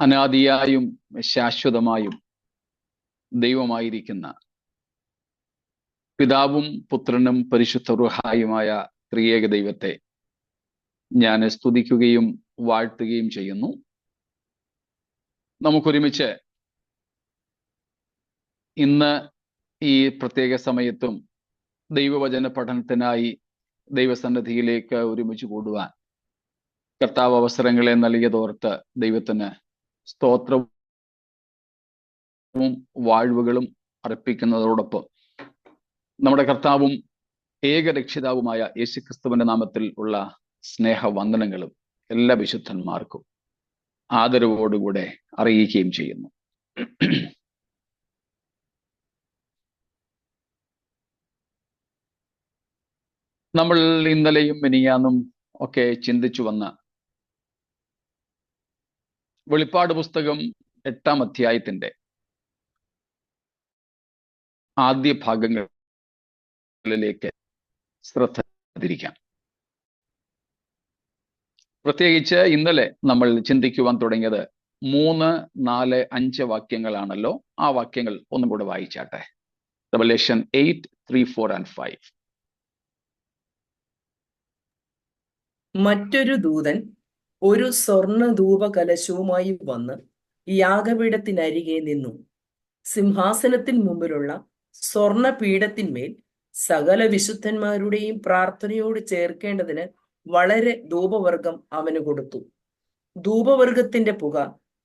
അനാദിയായും ശാശ്വതമായും ദൈവമായിരിക്കുന്ന പിതാവും പുത്രനും പരിശുദ്ധ റൂഹായുമായ ത്രിയേക ദൈവത്തെ ഞാൻ സ്തുതിക്കുകയും വാഴ്ത്തുകയും ചെയ്യുന്നു. നമുക്കൊരുമിച്ച് ഇന്ന് ഈ പ്രത്യേക സമയത്തും ദൈവവചന പഠനത്തിനായി ദൈവസന്നിധിയിലേക്ക് ഒരുമിച്ച് കൂടുവാൻ കർത്താവ് അവസരങ്ങളെ നൽകിയതോർത്ത് ദൈവത്തിന് സ്തോത്രവും വാഴ്വുകളും അർപ്പിക്കുന്നതോടൊപ്പം നമ്മുടെ കർത്താവും ഏകരക്ഷിതാവുമായ യേശുക്രിസ്തുവിന്റെ നാമത്തിൽ ഉള്ള സ്നേഹവന്ദനങ്ങളും എല്ലാ വിശുദ്ധന്മാർക്കും ആദരവോടുകൂടെ അറിയിക്കുകയും ചെയ്യുന്നു. നമ്മൾ ഇന്നലെയും മിനിയാന്നും ഒക്കെ ചിന്തിച്ചു വന്ന വെളിപ്പാട് പുസ്തകം 8-ാം അധ്യായത്തിന്റെ ആദ്യ ഭാഗങ്ങളിലേക്ക് ശ്രദ്ധ തിരിക്കാം. പ്രത്യേകിച്ച് ഇന്നലെ നമ്മൾ ചിന്തിക്കുവാൻ തുടങ്ങിയത് 3, 4, 5 വാക്യങ്ങളാണല്ലോ. ആ വാക്യങ്ങൾ ഒന്നും കൂടെ വായിച്ചാട്ടെ. Revelation 8, 3, 4 and 5. മറ്റൊരു ദൂതൻ ഒരു സ്വർണ്ണ ധൂപകലശവുമായി വന്ന് യാഗപീഠത്തിനരികെ നിന്നു. സിംഹാസനത്തിന് മുമ്പിലുള്ള സ്വർണ്ണ പീഠത്തിന്മേൽ സകല വിശുദ്ധന്മാരുടെയും പ്രാർത്ഥനയോട് ചേർക്കേണ്ടതിന് വളരെ ധൂപവർഗം അവന് കൊടുത്തു. ധൂപവർഗത്തിന്റെ പുക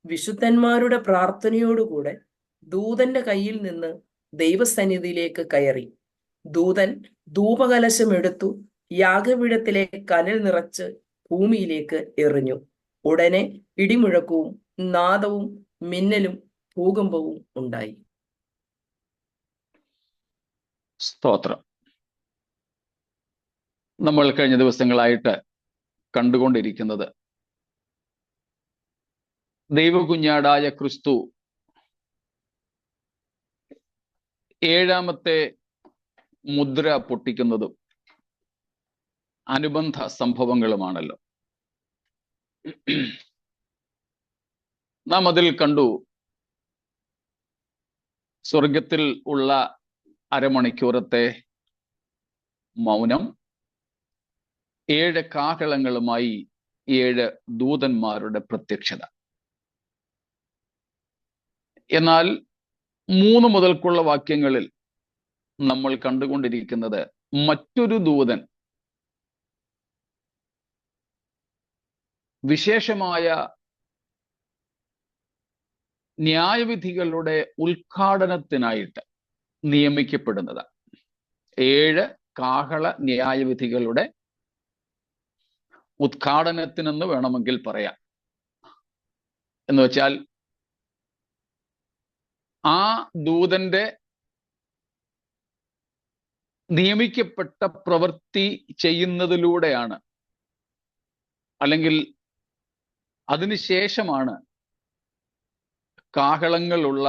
വിശുദ്ധന്മാരുടെ പ്രാർത്ഥനയോടുകൂടെ ദൂതന്റെ കയ്യിൽ നിന്ന് ദൈവസന്നിധിയിലേക്ക് കയറി. ദൂതൻ ധൂപകലശം എടുത്തു യാഗപീഠത്തിലെ കനൽ നിറച്ച് ഭൂമിയിലേക്ക് എറിഞ്ഞു. ഉടനെ ഇടിമുഴക്കവും നാദവും മിന്നലും ഭൂകമ്പവും ഉണ്ടായി. സ്തോത്രം. നമ്മൾ കഴിഞ്ഞ ദിവസങ്ങളായിട്ട് കണ്ടുകൊണ്ടിരിക്കുന്നത് ദൈവകുഞ്ഞാടായ ക്രിസ്തു 7-ാമത്തെ മുദ്ര പൊട്ടിക്കുന്നതും അനുബന്ധ സംഭവങ്ങളുമാണല്ലോ. നാം അതിൽ കണ്ടു സ്വർഗത്തിൽ ഉള്ള അരമണിക്കൂറത്തെ മൗനം, 7 കാഹളങ്ങളുമായി 7 ദൂതന്മാരുടെ പ്രത്യക്ഷത. എന്നാൽ 3 മുതൽക്കുള്ള വാക്യങ്ങളിൽ നമ്മൾ കണ്ടുകൊണ്ടിരിക്കുന്നത് മറ്റൊരു ദൂതൻ വിശേഷമായ ന്യായവിധികളുടെ ഉദ്ഘാടനത്തിനായിട്ട് നിയമിക്കപ്പെടുന്നത്. 7 കാഹള ന്യായവിധികളുടെ ഉദ്ഘാടനത്തിനെന്ന് വേണമെങ്കിൽ പറയാം. എന്ന് വെച്ചാൽ ആ ദൂതന്റെ നിയമിക്കപ്പെട്ട പ്രവൃത്തി ചെയ്യുന്നതിലൂടെയാണ്, അല്ലെങ്കിൽ അതിനുശേഷമാണ് കാഹളങ്ങളുള്ള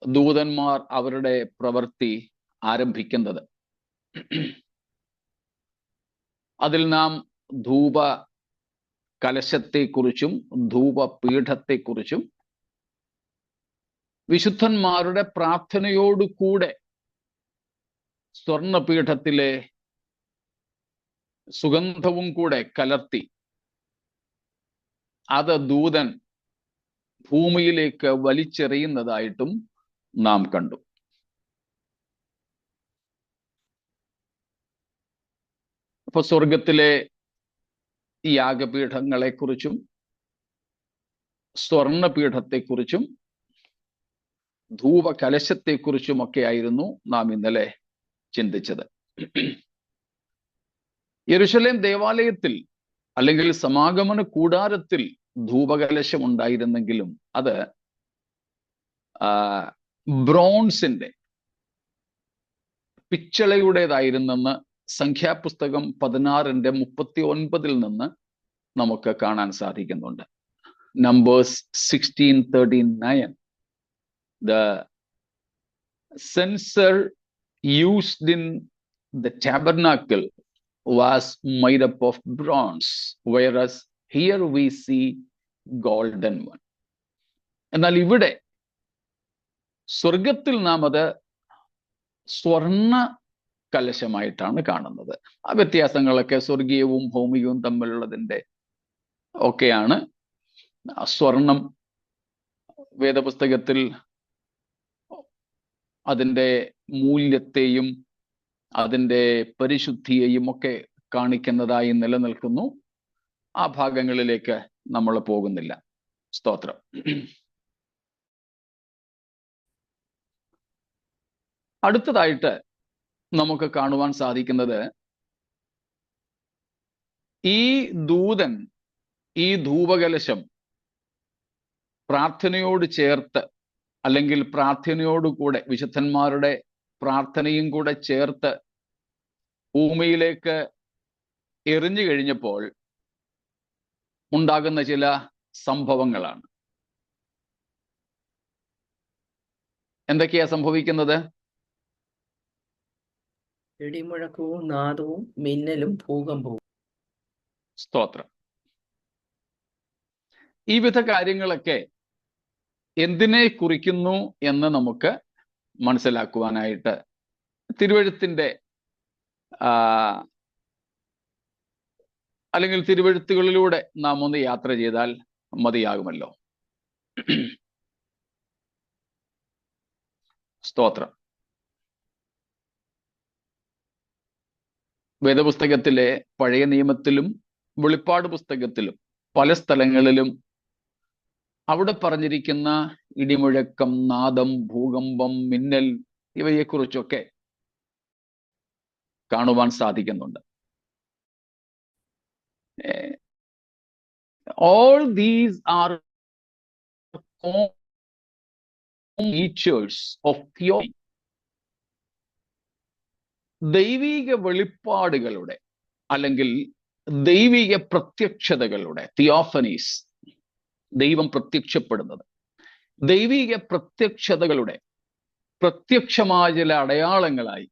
ദൂതന്മാർ അവരുടെ പ്രവൃത്തി ആരംഭിക്കുന്നത്. അതിൽ നാം ധൂപ കലശത്തെക്കുറിച്ചും ധൂപപീഠത്തെക്കുറിച്ചും വിശുദ്ധന്മാരുടെ പ്രാർത്ഥനയോടുകൂടെ സ്വർണപീഠത്തിലെ സുഗന്ധവും കൂടെ കലർത്തി അത് ദൂതൻ ഭൂമിയിലേക്ക് വലിച്ചെറിയുന്നതായിട്ടും നാം കണ്ടു. അപ്പൊ സ്വർഗത്തിലെ യാഗപീഠങ്ങളെക്കുറിച്ചും സ്വർണപീഠത്തെക്കുറിച്ചും ധൂപകലശത്തെക്കുറിച്ചുമൊക്കെ ആയിരുന്നു നാം ഇന്നലെ ചിന്തിച്ചത്. യെരുശലേം ദേവാലയത്തിൽ അല്ലെങ്കിൽ സമാഗമന കൂടാരത്തിൽ ധൂപകലശം ഉണ്ടായിരുന്നെങ്കിലും അത് ബ്രോൺസിന്റെ, പിച്ചളയുടേതായിരുന്നെന്ന് സംഖ്യാപുസ്തകം 16:39 നിന്ന് നമുക്ക് കാണാൻ സാധിക്കുന്നുണ്ട്. Numbers 16:39. The censer used in the tabernacle was made up of bronze, whereas here we see golden one. എന്നാൽ ഇവിടെ സ്വർഗത്തിൽ നാം അത് സ്വർണ കലശമായിട്ടാണ് കാണുന്നത്. ആ വ്യത്യാസങ്ങളൊക്കെ സ്വർഗീയവും ഭൗമികവും തമ്മിലുള്ളതിൻ്റെ ഒക്കെയാണ്. സ്വർണം വേദപുസ്തകത്തിൽ അതിൻ്റെ മൂല്യത്തെയും അതിൻ്റെ പരിശുദ്ധിയെയും ഒക്കെ കാണിക്കുന്നതായി നിലനിൽക്കുന്നു. ആ ഭാഗങ്ങളിലേക്ക് നമ്മൾ പോകുന്നില്ല. സ്തോത്രം. അടുത്തതായിട്ട് നമുക്ക് കാണുവാൻ സാധിക്കുന്നത്, ഈ ദൂതൻ ഈ ധൂപകലശം പ്രാർത്ഥനയോട് ചേർത്ത്, അല്ലെങ്കിൽ പ്രാർത്ഥനയോടുകൂടെ വിശുദ്ധന്മാരുടെ പ്രാർത്ഥനയും കൂടെ ചേർത്ത് ഭൂമിയിലേക്ക് എറിഞ്ഞു കഴിഞ്ഞപ്പോൾ ഉണ്ടാകുന്ന ചില സംഭവങ്ങളാണ്. എന്തൊക്കെയാ സംഭവിക്കുന്നത്? ഇടിമുഴക്കവും നാദവും മിന്നലും ഭൂകമ്പവും. സ്തോത്രം. ഈ വിധ കാര്യങ്ങളൊക്കെ എന്തിനെ കുറിക്കുന്നു എന്ന് നമുക്ക് മനസ്സിലാക്കുവാനായിട്ട് തിരുവെഴുത്തിന്റെ അല്ലെങ്കിൽ തിരുവെഴുത്തുകളിലൂടെ നാം ഒന്ന് യാത്ര ചെയ്താൽ മതിയാകുമല്ലോ. സ്തോത്രം. വേദപുസ്തകത്തിലെ പഴയ നിയമത്തിലും വെളിപ്പാട് പുസ്തകത്തിലും പല സ്ഥലങ്ങളിലും അവിടെ പറഞ്ഞിരിക്കുന്ന ഇടിമുഴക്കം, നാദം, ഭൂകമ്പം, മിന്നൽ ഇവയെക്കുറിച്ചൊക്കെ കാണുവാൻ സാധിക്കുന്നുണ്ട്. All these are features of theory. ദൈവിക വെളിപ്പാടുകളുടെ അല്ലെങ്കിൽ ദൈവിക പ്രത്യക്ഷതകളുടെ, തിയോഫനീസ്, ദൈവം പ്രത്യക്ഷപ്പെടുന്നത്, ദൈവിക പ്രത്യക്ഷതകളുടെ പ്രത്യക്ഷമായ ചില അടയാളങ്ങളായി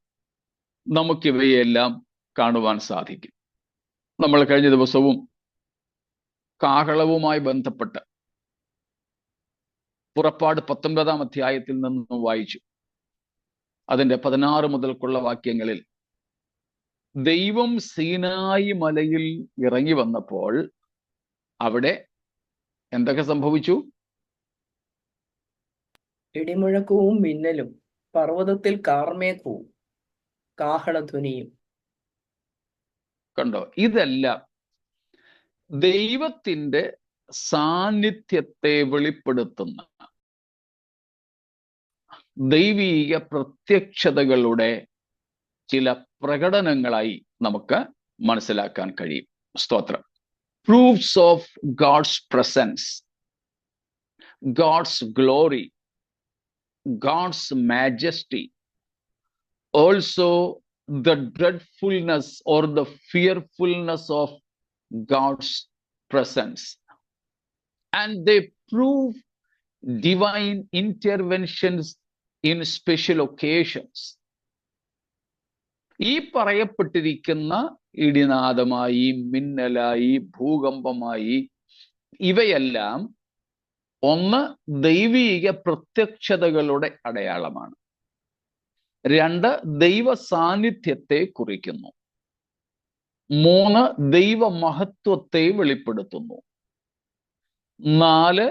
നമുക്കിവയെല്ലാം കാണുവാൻ സാധിക്കും. നമ്മൾ കഴിഞ്ഞ ദിവസവും കാഹളവുമായി ബന്ധപ്പെട്ട് പുറപ്പാട് 19-ാം അധ്യായത്തിൽ നിന്ന് വായിച്ചു. അതിൻ്റെ 16 മുതൽക്കുള്ള വാക്യങ്ങളിൽ ദൈവം സീനായി മലയിൽ ഇറങ്ങി വന്നപ്പോൾ അവിടെ എന്തൊക്കെ സംഭവിച്ചു? ഇടിമുഴക്കവും മിന്നലും, പർവ്വതത്തിൽ കാർമേഘവും, കാഹളധ്വനിയും. കണ്ടോ? ഇതെല്ലാം ദൈവത്തിന്റെ സാന്നിധ്യത്തെ വെളിപ്പെടുത്തുന്ന ദൈവീക പ്രത്യക്ഷതകളുടെ ചില പ്രകടനങ്ങളായി നമുക്ക് മനസ്സിലാക്കാൻ കഴിയും. സ്തോത്രം. Proofs of God's presence, God's glory, God's majesty, also the dreadfulness or the fearfulness of God's presence. And they prove divine interventions in special occasions. ഈ പറയപ്പെട്ടിരിക്കുന്ന ഇടിനാദമായി, മിന്നലായി, ഭൂകമ്പമായി ഇവയെല്ലാം ഒന്ന് ദൈവീക പ്രത്യക്ഷതകളുടെ അടയാളമാണ്. 2 ദൈവ സാന്നിധ്യത്തെ കുറിക്കുന്നു. 3 ദൈവ മഹത്വത്തെ വെളിപ്പെടുത്തുന്നു. 4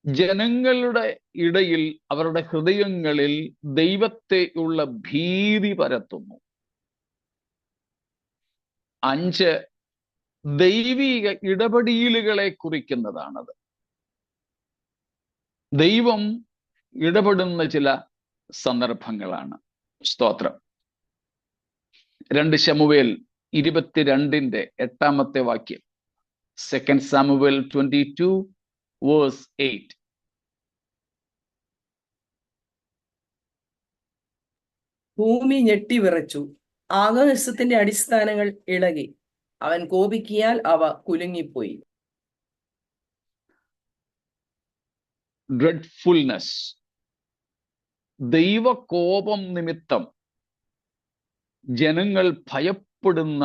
ജനങ്ങളുടെ ഇടയിൽ, അവരുടെ ഹൃദയങ്ങളിൽ ദൈവത്തെ ഉള്ള ഭീതി പരത്തുന്നു. 5 ദൈവിക ഇടപെടലുകളെ കുറിക്കുന്നതാണത്. ദൈവം ഇടപെടുന്ന ചില സന്ദർഭങ്ങളാണ്. സ്തോത്രം. 2 ശമൂവേൽ 22-ന്റെ 8-ാമത്തെ വാക്യം, 2 സാമുവേൽ 22 verse 8. ഭൂമി ഞെട്ടിവിറച്ചു, ആകാശത്തിന്റെ അടിസ്ഥാനങ്ങൾ ഇളകി, അവൻ കോപിക്കിയാൽ അവ കുലുങ്ങിപ്പോയി. Dreadfulness, ദൈവകോപം നിമിത്തം ജനങ്ങൾ ഭയപ്പെടുന്ന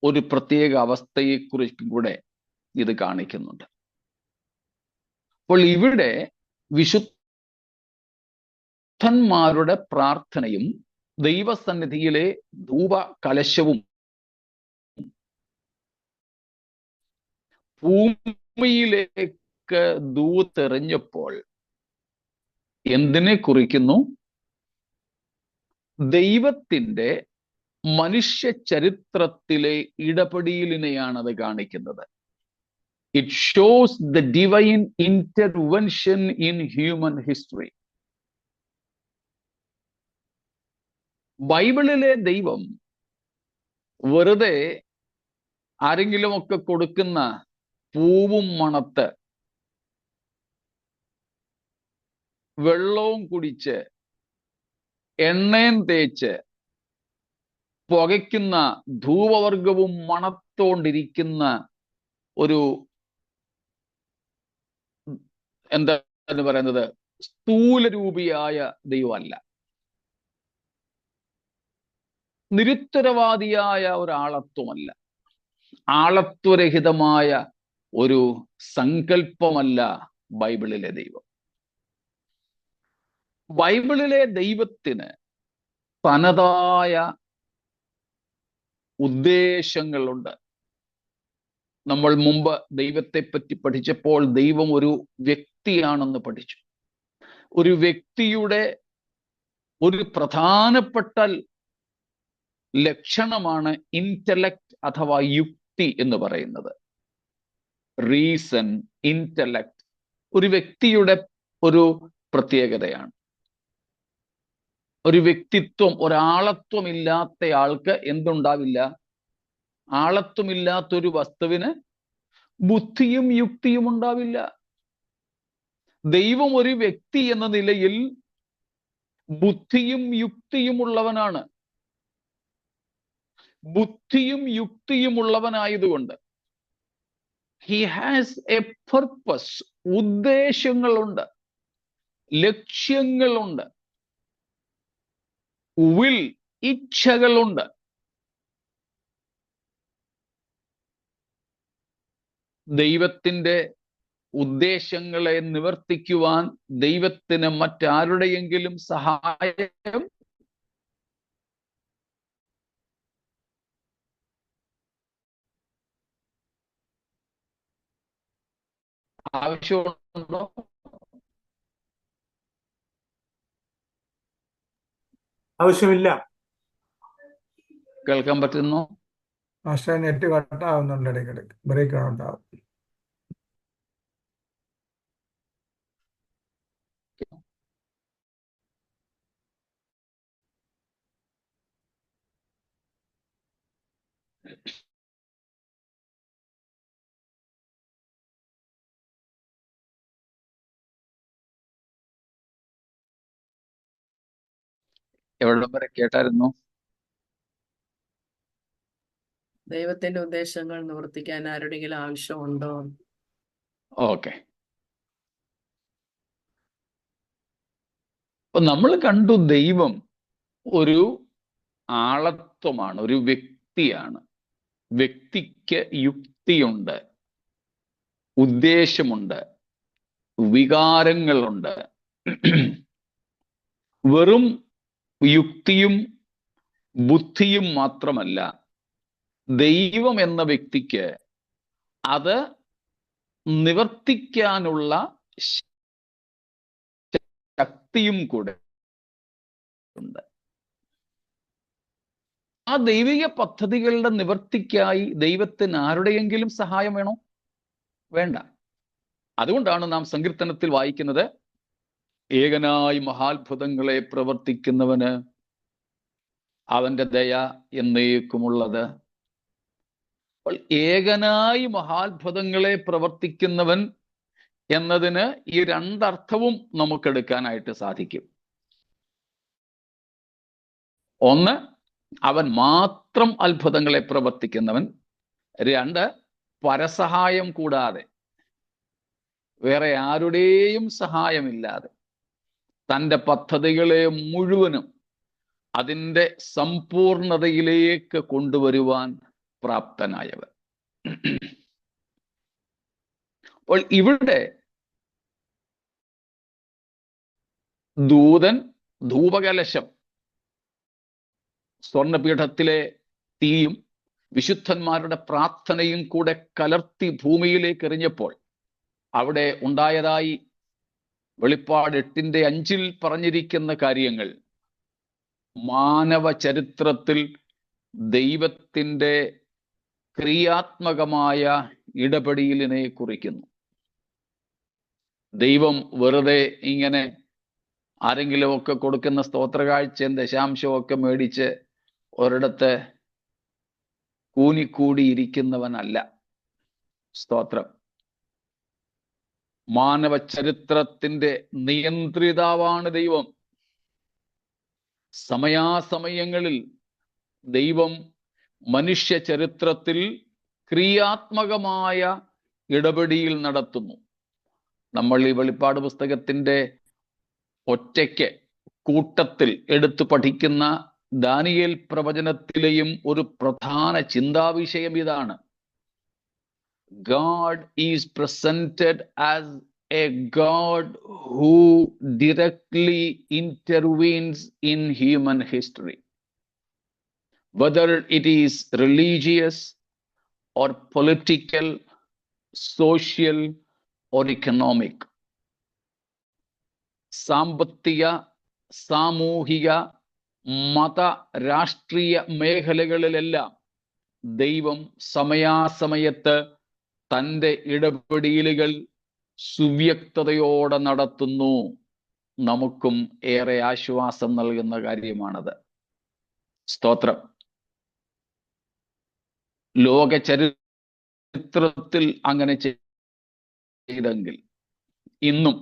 ഒരു പ്രത്യേക അവസ്ഥയെക്കുറിച്ച് കൂടെ ഇത് കാണിക്കുന്നുണ്ട്. അപ്പോൾ ഇവിടെ വിശുദ്ധന്മാരുടെ പ്രാർത്ഥനയും ദൈവസന്നിധിയിലെ ധൂപ കലശവും ഭൂമിയിലേക്ക് ദൂത്തെറിഞ്ഞപ്പോൾ എന്തിനെ കുറിക്കുന്നു? ദൈവത്തിന്റെ മനുഷ്യ ചരിത്രത്തിലെ ഇടപെടലിനെയാണ് അത് കാണിക്കുന്നത്. It shows the divine intervention in human history. ബൈബിളിലെ ദൈവം വെറുതെ ആരെങ്കിലുമൊക്കെ കൊടുക്കുന്ന പൂവും മണത്ത് വെള്ളവും കുടിച്ച് എണ്ണയും തേച്ച് പുകയ്ക്കുന്ന ധൂപവർഗവും മണത്തോണ്ടിരിക്കുന്ന ഒരു എന്താണ് പറയുന്നത്, സ്ഥൂലരൂപിയായ ദൈവമല്ല. നിരുത്തരവാദിയായ ഒരാളത്വമല്ല, ആളത്വരഹിതമായ ഒരു സങ്കല്പമല്ല ബൈബിളിലെ ദൈവം. ബൈബിളിലെ ദൈവത്തിന് തനതായ ഉദ്ദേശങ്ങളുണ്ട്. നമ്മൾ മുമ്പ് ദൈവത്തെ പറ്റി പഠിച്ചപ്പോൾ ദൈവം ഒരു വ്യക്തിയാണെന്ന് പഠിച്ചു. ഒരു വ്യക്തിയുടെ ഒരു പ്രധാനപ്പെട്ട ലക്ഷണമാണ് ഇന്റലക്ട് അഥവാ യുക്തി എന്ന് പറയുന്നത്. റീസൺ, ഇന്റലക്ട് ഒരു വ്യക്തിയുടെ ഒരു പ്രത്യേകതയാണ്. ഒരു വ്യക്തിത്വം, ഒരാളത്വം ഇല്ലാത്ത ആൾക്ക് എന്തുണ്ടാവില്ല? ആളത്വമില്ലാത്തൊരു വസ്തുവിന് ബുദ്ധിയും യുക്തിയും ഉണ്ടാവില്ല. ദൈവം ഒരു വ്യക്തി എന്ന നിലയിൽ ബുദ്ധിയും യുക്തിയും ഉള്ളവനാണ്. ബുദ്ധിയും യുക്തിയും ഉള്ളവനായതുകൊണ്ട് ഹി ഹാസ് എ പർപ്പസ്, ഉദ്ദേശങ്ങളുണ്ട്, ലക്ഷ്യങ്ങളുണ്ട്, വിൽ, ഇച്ഛകളുണ്ട്. ദൈവത്തിന്റെ ഉദ്ദേശങ്ങളെ നിവർത്തിക്കുവാൻ ദൈവത്തിന് മറ്റാരുടെയെങ്കിലും സഹായം ആവശ്യമുണ്ടോ? ആവശ്യമില്ല. കേൾക്കാൻ പറ്റുന്നു? നെറ്റ് കട്ടാവുന്നുണ്ട്, ഇടയ്ക്കിടയ്ക്ക് ബ്രേക്ക് ഉണ്ടാവും. എവിടെ വരെ കേട്ടായിരുന്നു? ദൈവത്തിന്റെ ഉദ്ദേശങ്ങൾ നിവർത്തിക്കാൻ ആരുടെയെങ്കിലും ആവശ്യമുണ്ടോ? ഓക്കെ. അപ്പൊ നമ്മൾ കണ്ടു ദൈവം ഒരു ആളത്വമാണ്, ഒരു വ്യക്തിയാണ്. വ്യക്തിക്ക് യുക്തിയുണ്ട്, ഉദ്ദേശമുണ്ട്, വികാരങ്ങളുണ്ട്. വെറും യുക്തിയും ബുദ്ധിയും മാത്രമല്ല, ദൈവം എന്ന വ്യക്തിക്ക് അത് നിവർത്തിക്കാനുള്ള ശക്തിയും കൂടെ ഉണ്ട്. ആ ദൈവിക പദ്ധതികളുടെ നിവർത്തിക്കായി ദൈവത്തിന് ആരുടെയെങ്കിലും സഹായം വേണോ? വേണ്ട. അതുകൊണ്ടാണ് നാം സങ്കീർത്തനത്തിൽ വായിക്കുന്നത്, ഏകനായി മഹാത്ഭുതങ്ങളെ പ്രവർത്തിക്കുന്നവന് അവന്റെ ദയ എന്നേക്കുമുള്ളത്. അപ്പോൾ ഏകനായി മഹാത്ഭുതങ്ങളെ പ്രവർത്തിക്കുന്നവൻ എന്നതിന് ഈ രണ്ടർത്ഥവും നമുക്കെടുക്കാനായിട്ട് സാധിക്കും. ഒന്ന്, അവൻ മാത്രം അത്ഭുതങ്ങളെ പ്രവർത്തിക്കുന്നവൻ. രണ്ട്, പരസഹായം കൂടാതെ, വേറെ ആരുടെയും സഹായമില്ലാതെ തൻ്റെ പദ്ധതികളെ മുഴുവനും അതിൻ്റെ സമ്പൂർണതയിലേക്ക് കൊണ്ടുവരുവാൻ പ്രാപ്തനായവൻ. അപ്പോൾ ഇവിടെ ദൂതൻ ധൂപകലശം, സ്വർണപീഠത്തിലെ തീയും വിശുദ്ധന്മാരുടെ പ്രാർത്ഥനയും കൂടെ കലർത്തി ഭൂമിയിലേക്ക് എറിഞ്ഞപ്പോൾ അവിടെ ഉണ്ടായതായി വെളിപ്പാട് 8:5 പറഞ്ഞിരിക്കുന്ന കാര്യങ്ങൾ മാനവ ചരിത്രത്തിൽ ദൈവത്തിൻ്റെ ക്രിയാത്മകമായ ഇടപെടലിനെ കുറിക്കുന്നു. ദൈവം വെറുതെ ഇങ്ങനെ ആരെങ്കിലും ഒക്കെ കൊടുക്കുന്ന സ്തോത്രകാഴ്ചയും ദശാംശവും ഒക്കെ മേടിച്ച് ഒരിടത്ത് കൂനിക്കൂടിയിരിക്കുന്നവനല്ല. സ്തോത്രം. മാനവ ചരിത്രത്തിന്റെ നിയന്ത്രിതാവാണ് ദൈവം. സമയാസമയങ്ങളിൽ ദൈവം മനുഷ്യ ചരിത്രത്തിൽ ക്രിയാത്മകമായ ഇടപെടൽ നടത്തുന്നു. നമ്മൾ ഈ വെളിപ്പാട് പുസ്തകത്തിന്റെ ഒറ്റയ്ക്ക് കൂട്ടത്തിൽ എടുത്തു പഠിക്കുന്ന ദാനിയേൽ പ്രവചനത്തിലെയും ഒരു പ്രധാന ചിന്താവിഷയം ഇതാണ്. God is presented as a God who directly intervenes in human history, whether it is religious or political, social or economic. സാമ്പത്തിക, സാമൂഹിക, മത, രാഷ്ട്രീയ മേഖലകളിലെല്ലാം ദൈവം സമയാസമയത്ത് തൻ്റെ ഇടപെടലുകൾ സുവ്യക്തതയോടെ നടത്തുന്നു. നമുക്കും ഏറെ ആശ്വാസം നൽകുന്ന കാര്യമാണത്. സ്തോത്രം. ലോക ചരിത്രത്തിൽ അങ്ങനെ ചെയ്തെങ്കിൽ ഇന്നും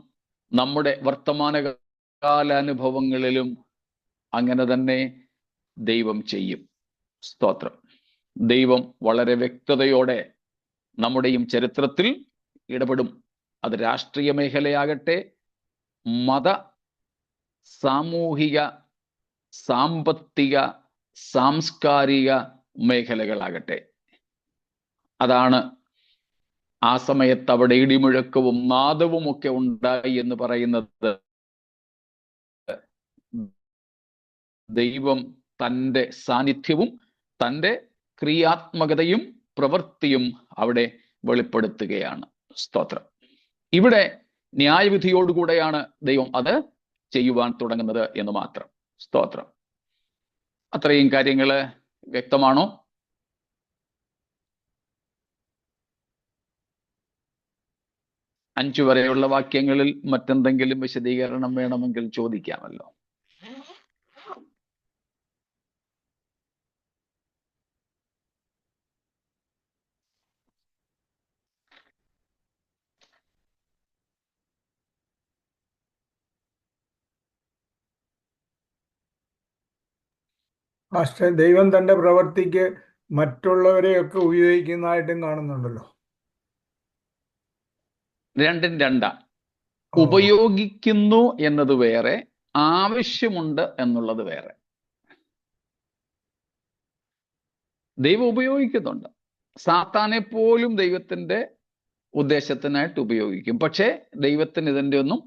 നമ്മുടെ വർത്തമാനകാല അനുഭവങ്ങളിലും അങ്ങനെ തന്നെ ദൈവം ചെയ്യും. സ്തോത്രം. ദൈവം വളരെ വ്യക്തതയോടെ നമ്മുടെയും ചരിത്രത്തിൽ ഇടപെടും. അത് രാഷ്ട്രീയ മേഖലയാകട്ടെ, മത, സാമൂഹിക, സാമ്പത്തിക, സാംസ്കാരിക മേഖലകളാകട്ടെ. അതാണ് ആ സമയത്ത് അവിടെ ഇടിമുഴക്കവും നാദവും ഒക്കെ ഉണ്ടായി എന്ന് പറയുന്നത്. ദൈവം തൻ്റെ സാന്നിധ്യവും തൻ്റെ ക്രിയാത്മകതയും പ്രവൃത്തിയും അവിടെ വെളിപ്പെടുത്തുകയാണ്. സ്തോത്രം. ഇവിടെ ന്യായവിധിയോടുകൂടെയാണ് ദൈവം അത് ചെയ്യുവാൻ തുടങ്ങുന്നത് എന്ന് മാത്രം. സ്തോത്രം. അത്രയും കാര്യങ്ങൾ വ്യക്തമാണോ? അഞ്ചു വരെയുള്ള വാക്യങ്ങളിൽ മറ്റെന്തെങ്കിലും വിശദീകരണം വേണമെങ്കിൽ ചോദിക്കാമല്ലോ. പാസ്റ്റർ, ദൈവം തന്റെ പ്രവൃത്തിക്ക് മറ്റുള്ളവരെയൊക്കെ ഉപയോഗിക്കുന്നതായിട്ടും കാണുന്നുണ്ടല്ലോ. രണ്ടും രണ്ടാ. ഉപയോഗിക്കുന്നു എന്നത് വേറെ, ആവശ്യമുണ്ട് എന്നുള്ളത് വേറെ. ദൈവം ഉപയോഗിക്കുന്നുണ്ട്. സാത്താനെ പോലും ദൈവത്തിന്റെ ഉദ്ദേശത്തിനായിട്ട് ഉപയോഗിക്കും. പക്ഷേ ദൈവത്തിന് ഇതിൻ്റെ ഒന്നും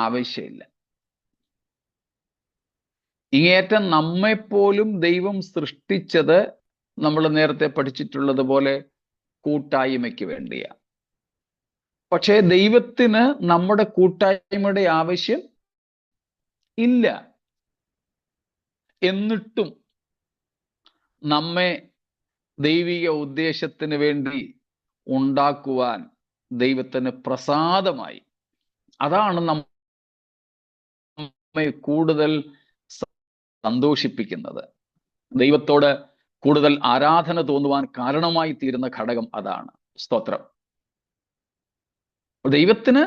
ആവശ്യമില്ല. ഇങ്ങേറ്റം നമ്മെപ്പോലും ദൈവം സൃഷ്ടിച്ചത് നമ്മൾ നേരത്തെ പഠിച്ചിട്ടുള്ളത് പോലെ കൂട്ടായ്മയ്ക്ക് വേണ്ടിയാ. പക്ഷേ ദൈവത്തിന് നമ്മുടെ കൂട്ടായ്മയുടെ ആവശ്യം ഇല്ല. എന്നിട്ടും നമ്മെ ദൈവിക ഉദ്ദേശത്തിന് വേണ്ടി ഉണ്ടാക്കുവാൻ ദൈവത്തിന് പ്രസാദമായി. അതാണ് നമ്മെ കൂടുതൽ സന്തോഷിപ്പിക്കുന്നത്. ദൈവത്തോട് കൂടുതൽ ആരാധന തോന്നുവാൻ കാരണമായി തീരുന്ന ഘടകം അതാണ്. സ്തോത്രം. ദൈവത്തിന്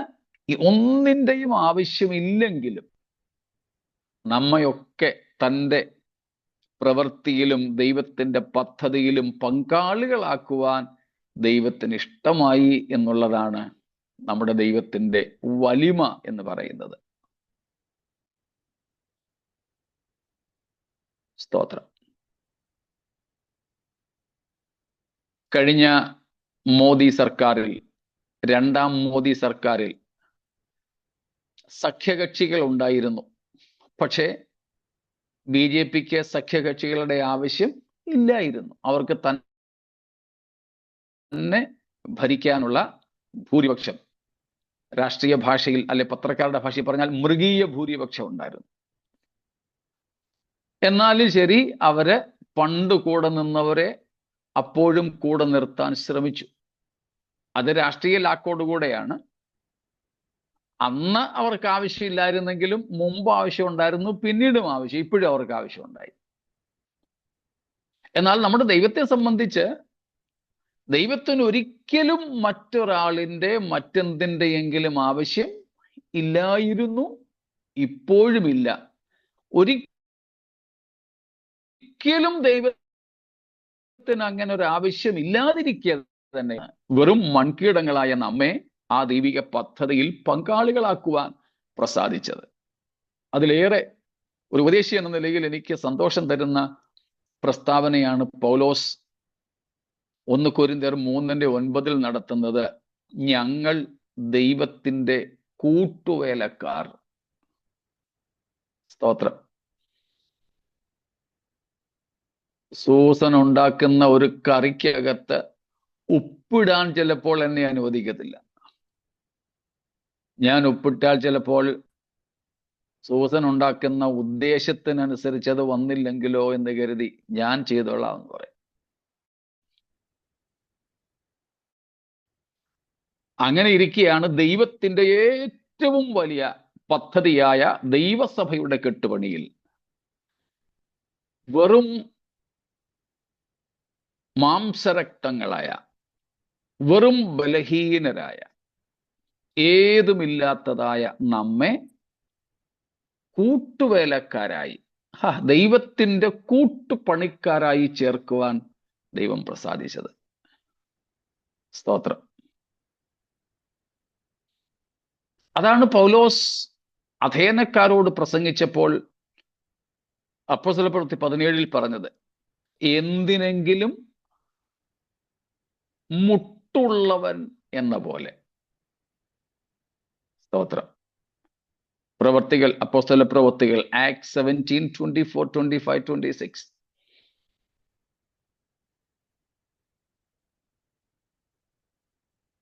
ഒന്നിൻ്റെയും ആവശ്യമില്ലെങ്കിലും നമ്മയൊക്കെ തൻ്റെ പ്രവൃത്തിയിലും ദൈവത്തിൻ്റെ പദ്ധതിയിലും പങ്കാളികളാക്കുവാൻ ദൈവത്തിന് ഇഷ്ടമായി എന്നുള്ളതാണ് നമ്മുടെ ദൈവത്തിൻ്റെ വലിമ എന്ന് പറയുന്നത്. സ്തോത്രം. കഴിഞ്ഞ മോദി സർക്കാരിൽ, രണ്ടാം മോദി സർക്കാരിൽ സഖ്യകക്ഷികൾ ഉണ്ടായിരുന്നു. പക്ഷേ BJPക്ക് സഖ്യകക്ഷികളുടെ ആവശ്യം ഇല്ലായിരുന്നു. അവർക്ക് തന്നെ ഭരിക്കാനുള്ള ഭൂരിപക്ഷം, രാഷ്ട്രീയ ഭാഷയിൽ അല്ലെ പത്രക്കാരുടെ ഭാഷയിൽ പറഞ്ഞാൽ മൃഗീയ ഭൂരിപക്ഷം ഉണ്ടായിരുന്നു. എന്നാലും ശരി, അവര് പണ്ട് കൂടെ നിന്നവരെ അപ്പോഴും കൂടെ നിർത്താൻ ശ്രമിച്ചു. അത് രാഷ്ട്രീയ ലാക്കോടുകൂടെയാണ്. അന്ന് അവർക്ക് ആവശ്യമില്ലായിരുന്നെങ്കിലും മുമ്പ് ആവശ്യം ഉണ്ടായിരുന്നു, പിന്നീടും ആവശ്യം, ഇപ്പോഴും അവർക്ക് ആവശ്യമുണ്ടായി. എന്നാൽ നമ്മുടെ ദൈവത്തെ സംബന്ധിച്ച് ദൈവത്തിന് ഒരിക്കലും മറ്റൊരാളിൻ്റെ മറ്റെന്തിൻ്റെയെങ്കിലും ആവശ്യം ഇല്ലായിരുന്നു, ഇപ്പോഴുമില്ല. ഒരിക്കലും ദൈവത്തിന് അങ്ങനെ ഒരു ആവശ്യം ഇല്ലാതിരിക്കുക തന്നെ വെറും മൺകീടങ്ങളായ നമ്മെ ആ ദൈവിക പദ്ധതിയിൽ പങ്കാളികളാക്കുവാൻ പ്രസാദിച്ചത്. അതിലേറെ ഒരു ഉപദേശി എന്ന നിലയിൽ എനിക്ക് സന്തോഷം തരുന്ന പ്രസ്താവനയാണ് പൗലോസ് 1 കൊരിന്ത്യർ 3:9 നടത്തുന്നത്. ഞങ്ങൾ ദൈവത്തിൻ്റെ കൂട്ടുവേലക്കാർ. സ്തോത്രം. സൂസൻ ഉണ്ടാക്കുന്ന ഒരു കറിക്കകത്ത് ഉപ്പിടാൻ ചിലപ്പോൾ എന്നെ അനുവദിക്കത്തില്ല. ഞാൻ ഉപ്പിട്ടാൽ ചിലപ്പോൾ സൂസൻ ഉണ്ടാക്കുന്ന ഉദ്ദേശത്തിനനുസരിച്ച് അത് വന്നില്ലെങ്കിലോ എന്ന് കരുതി ഞാൻ ചെയ്തോളാം എന്ന് പറയും. അങ്ങനെ ഇരിക്കെയാണ് ദൈവത്തിൻ്റെ ഏറ്റവും വലിയ പദ്ധതിയായ ദൈവസഭയുടെ കെട്ടുപണിയിൽ വെറും മാംസരക്തങ്ങളായ, വെറും ബലഹീനരായ, ഏതുമില്ലാത്തതായ നമ്മെ കൂട്ടുവേലക്കാരായി, ദൈവത്തിൻ്റെ കൂട്ടുപണിക്കാരായി ചേർക്കുവാൻ ദൈവം പ്രസാദിച്ചത്. സ്തോത്രം. അതാണ് പൗലോസ് അഥേനക്കാരോട് പ്രസംഗിച്ചപ്പോൾ അപ്പോസ്തലപ്രവൃത്തി 17 പറഞ്ഞത്. എന്തിനെങ്കിലും മുട്ടുള്ളവൻ എന്ന പോലെ. സ്തോത്രം. പ്രവർത്തികൾ, അപ്പോസ്തല പ്രവർത്തികൾ, ആക്ട് 17, 24, 25, 26.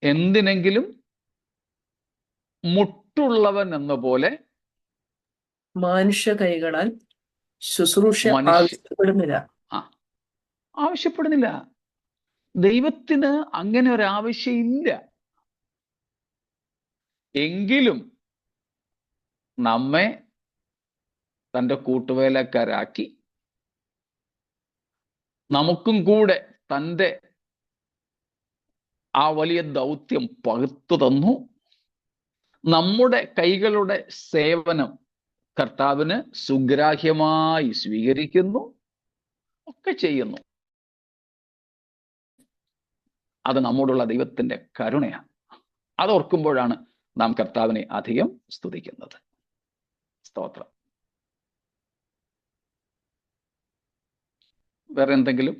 എന്തിനെങ്കിലും മുട്ടുള്ളവൻ എന്ന പോലെ മനുഷ്യ കൈകളാൽ ശുശ്രൂഷ ആവശ്യപ്പെടുന്നില്ല. ആവശ്യപ്പെടുന്നില്ല. ദൈവത്തിന് അങ്ങനെ ഒരു ആവശ്യമില്ല. എങ്കിലും നമ്മെ തൻ്റെ കൂട്ടുവേലക്കാരാക്കി നമുക്കും കൂടെ തൻ്റെ ആ വലിയ ദൗത്യം പകുത്തു തന്നു. നമ്മുടെ കൈകളുടെ സേവനം കർത്താവിന് സുഗ്രാഹ്യമായി സ്വീകരിക്കുന്നു, ഒക്കെ ചെയ്യുന്നു. അത് നമ്മോടുള്ള ദൈവത്തിൻ്റെ കരുണയാണ്. അതോർക്കുമ്പോഴാണ് നാം കർത്താവിനെ അധികം സ്തുതിക്കുന്നത്. സ്തോത്രം. വേറെ എന്തെങ്കിലും?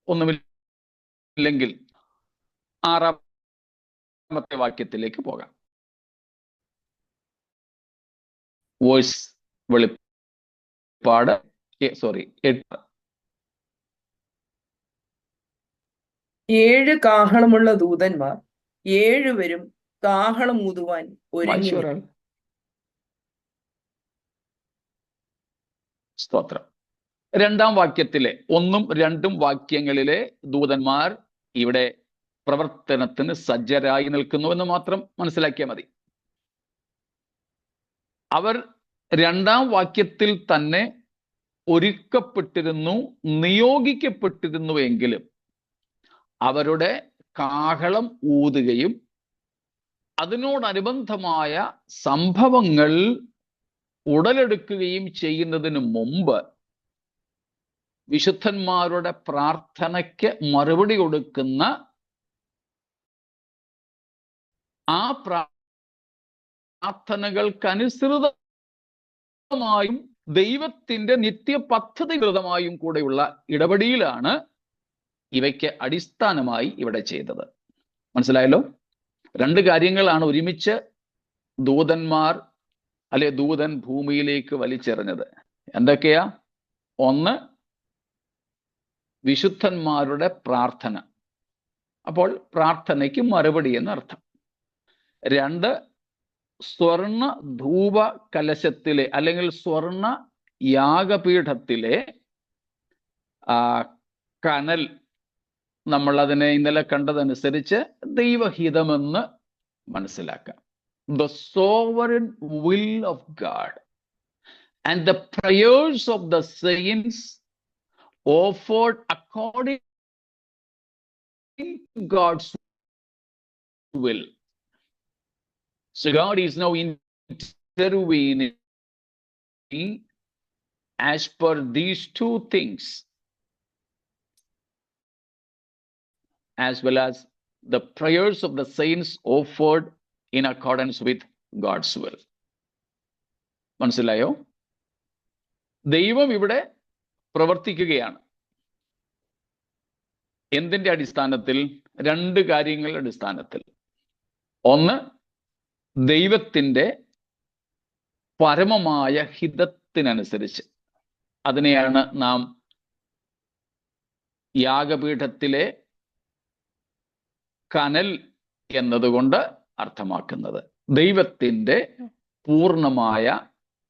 ഒന്നുമില്ലെങ്കിൽ 6-ാമത്തെ വാക്യത്തിലേക്ക് പോകാം. വോയിസ് വെളിപ്പാട് 8. 7 കാഹളമുള്ള ദൂതന്മാർ 7 പേരും കാഹളം ഊതുവാൻ ഒരുങ്ങി. സ്തോത്രം. 2-ാം വാക്യത്തിലെ 1ഉം 2ഉം വാക്യങ്ങളിലെ ദൂതന്മാർ ഇവിടെ പ്രവർത്തനത്തിന് സജ്ജരായി നിൽക്കുന്നുവെന്ന് മാത്രം മനസ്സിലാക്കിയാൽ മതി. അവർ 2-ാം വാക്യത്തിൽ തന്നെ ഒരുക്കപ്പെട്ടിരുന്നു, നിയോഗിക്കപ്പെട്ടിരുന്നുവെങ്കിലും അവരുടെ കാഹളം ഊതുകയും അതിനോടനുബന്ധമായ സംഭവങ്ങൾ ഉടലെടുക്കുകയും ചെയ്യുന്നതിന് മുമ്പ് വിശുദ്ധന്മാരുടെ പ്രാർത്ഥനയ്ക്ക് മറുപടി കൊടുക്കുന്ന ആ പ്രാർത്ഥനകൾക്കനുസൃതമായും ദൈവത്തിന്റെ നിത്യപദ്ധതികൃതമായും കൂടെയുള്ള ഇടപെടിയിലാണ് ഇവയ്ക്ക് അടിസ്ഥാനമായി ഇവിടെ ചെയ്തത്. മനസ്സിലായല്ലോ? രണ്ട് കാര്യങ്ങളാണ് ഒരുമിച്ച് ദൂതന്മാർ ദൂതൻ ഭൂമിയിലേക്ക് വലിച്ചെറിഞ്ഞത്. എന്തൊക്കെയാ? ഒന്ന്, വിശുദ്ധന്മാരുടെ പ്രാർത്ഥന, അപ്പോൾ പ്രാർത്ഥനയ്ക്ക് മറുപടി എന്നർത്ഥം. രണ്ട്, സ്വർണ ധൂപ കലശത്തിലെ അല്ലെങ്കിൽ സ്വർണ യാഗപീഠത്തിലെ കനൽ, നമ്മൾ അതിനെ ഇന്നലെ കണ്ടതനുസരിച്ച് ദൈവഹിതമെന്ന് മനസ്സിലാക്കാം. The sovereign will of God and the prayers of the saints offered according to God's will. So God is now intervening as per these two things, as well as the prayers of the saints offered in accordance with God's will. മനസ്സിലായോ? ദൈവം ഇവിടെ പ്രവർത്തിക്കുകയാണ്. എന്തിന്റെ അടിസ്ഥാനത്തിൽ? രണ്ട് കാര്യങ്ങളുടെ അടിസ്ഥാനത്തിൽ. ഒന്ന്, ദൈവത്തിന്റെ പരമമായ ഹിതത്തിനനുസരിച്ച്. അതിനെയാണ് നാം യാഗപീഠത്തിലെ കനൽ എന്നതുകൊണ്ട് അർത്ഥമാക്കുന്നത്. ദൈവത്തിന്റെ പൂർണ്ണമായ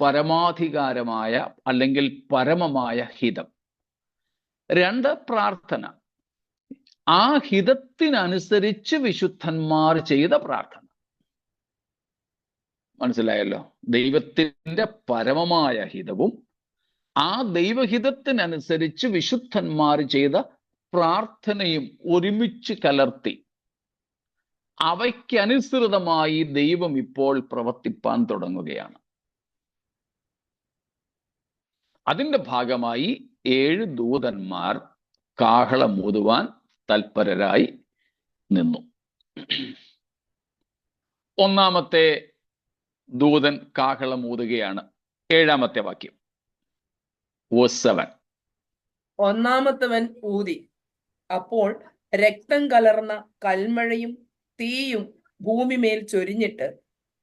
പരമാധികാരമായ അല്ലെങ്കിൽ പരമമായ ഹിതം. രണ്ട്, പ്രാർത്ഥന. ആ ഹിതത്തിനനുസരിച്ച് വിശുദ്ധന്മാർ ചെയ്ത പ്രാർത്ഥന. മനസ്സിലായല്ലോ? ദൈവത്തിന്റെ പരമമായ ഹിതവും ആ ദൈവഹിതത്തിനനുസരിച്ച് വിശുദ്ധന്മാർ ചെയ്ത പ്രാർത്ഥനയും ഒരുമിച്ച് കലർത്തി അവയ്ക്കനുസൃതമായി ദൈവം ഇപ്പോൾ പ്രവർത്തിപ്പാൻ തുടങ്ങുകയാണ്. അതിന്റെ ഭാഗമായി 7 ദൂതന്മാർ കാഹളമൂതുവാൻ തൽപരരായി നിന്നു. ഒന്നാമത്തെ ദൂതൻ കാഹളമൂതുകയാണ്. 7-ാമത്തെ വാക്യം, Verse 7. ഒന്നാമത്തവൻ ഊതി, അപ്പോൾ രക്തം കലർന്ന കൽമഴയും തീയും ഭൂമിമേൽ ചൊരിഞ്ഞിട്ട്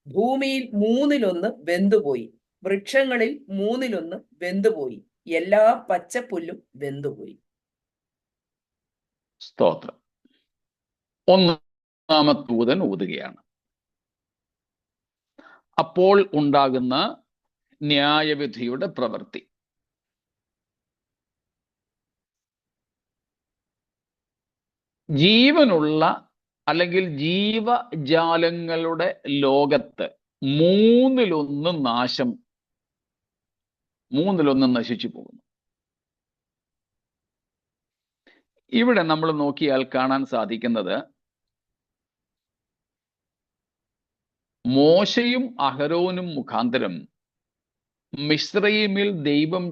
ഭൂമിയിൽ 1/3 വെന്തുപോയി, വൃക്ഷങ്ങളിൽ 1/3 വെന്തുപോയി, എല്ലാ പച്ചപ്പുല്ലും വെന്തുപോയി. സ്തോത്രം. ഒന്നാമത്തെ ദൂതൻ ഊതുകയാണ്. അപ്പോൾ ഉണ്ടാകുന്ന ന്യായവിധിയുടെ പ്രവൃത്തി. ജീവനുള്ള അല്ലെങ്കിൽ ജീവജാലങ്ങളുടെ ലോകത്ത് 1/3 നാശം, 1/3 നശിച്ചു പോകുന്നു. ഇവിടെ നമ്മൾ നോക്കിയാൽ കാണാൻ സാധിക്കുന്നത്, മോശയും അഹരോനും മുഖാന്തരം മിസ്രയീമിൽ ദൈവം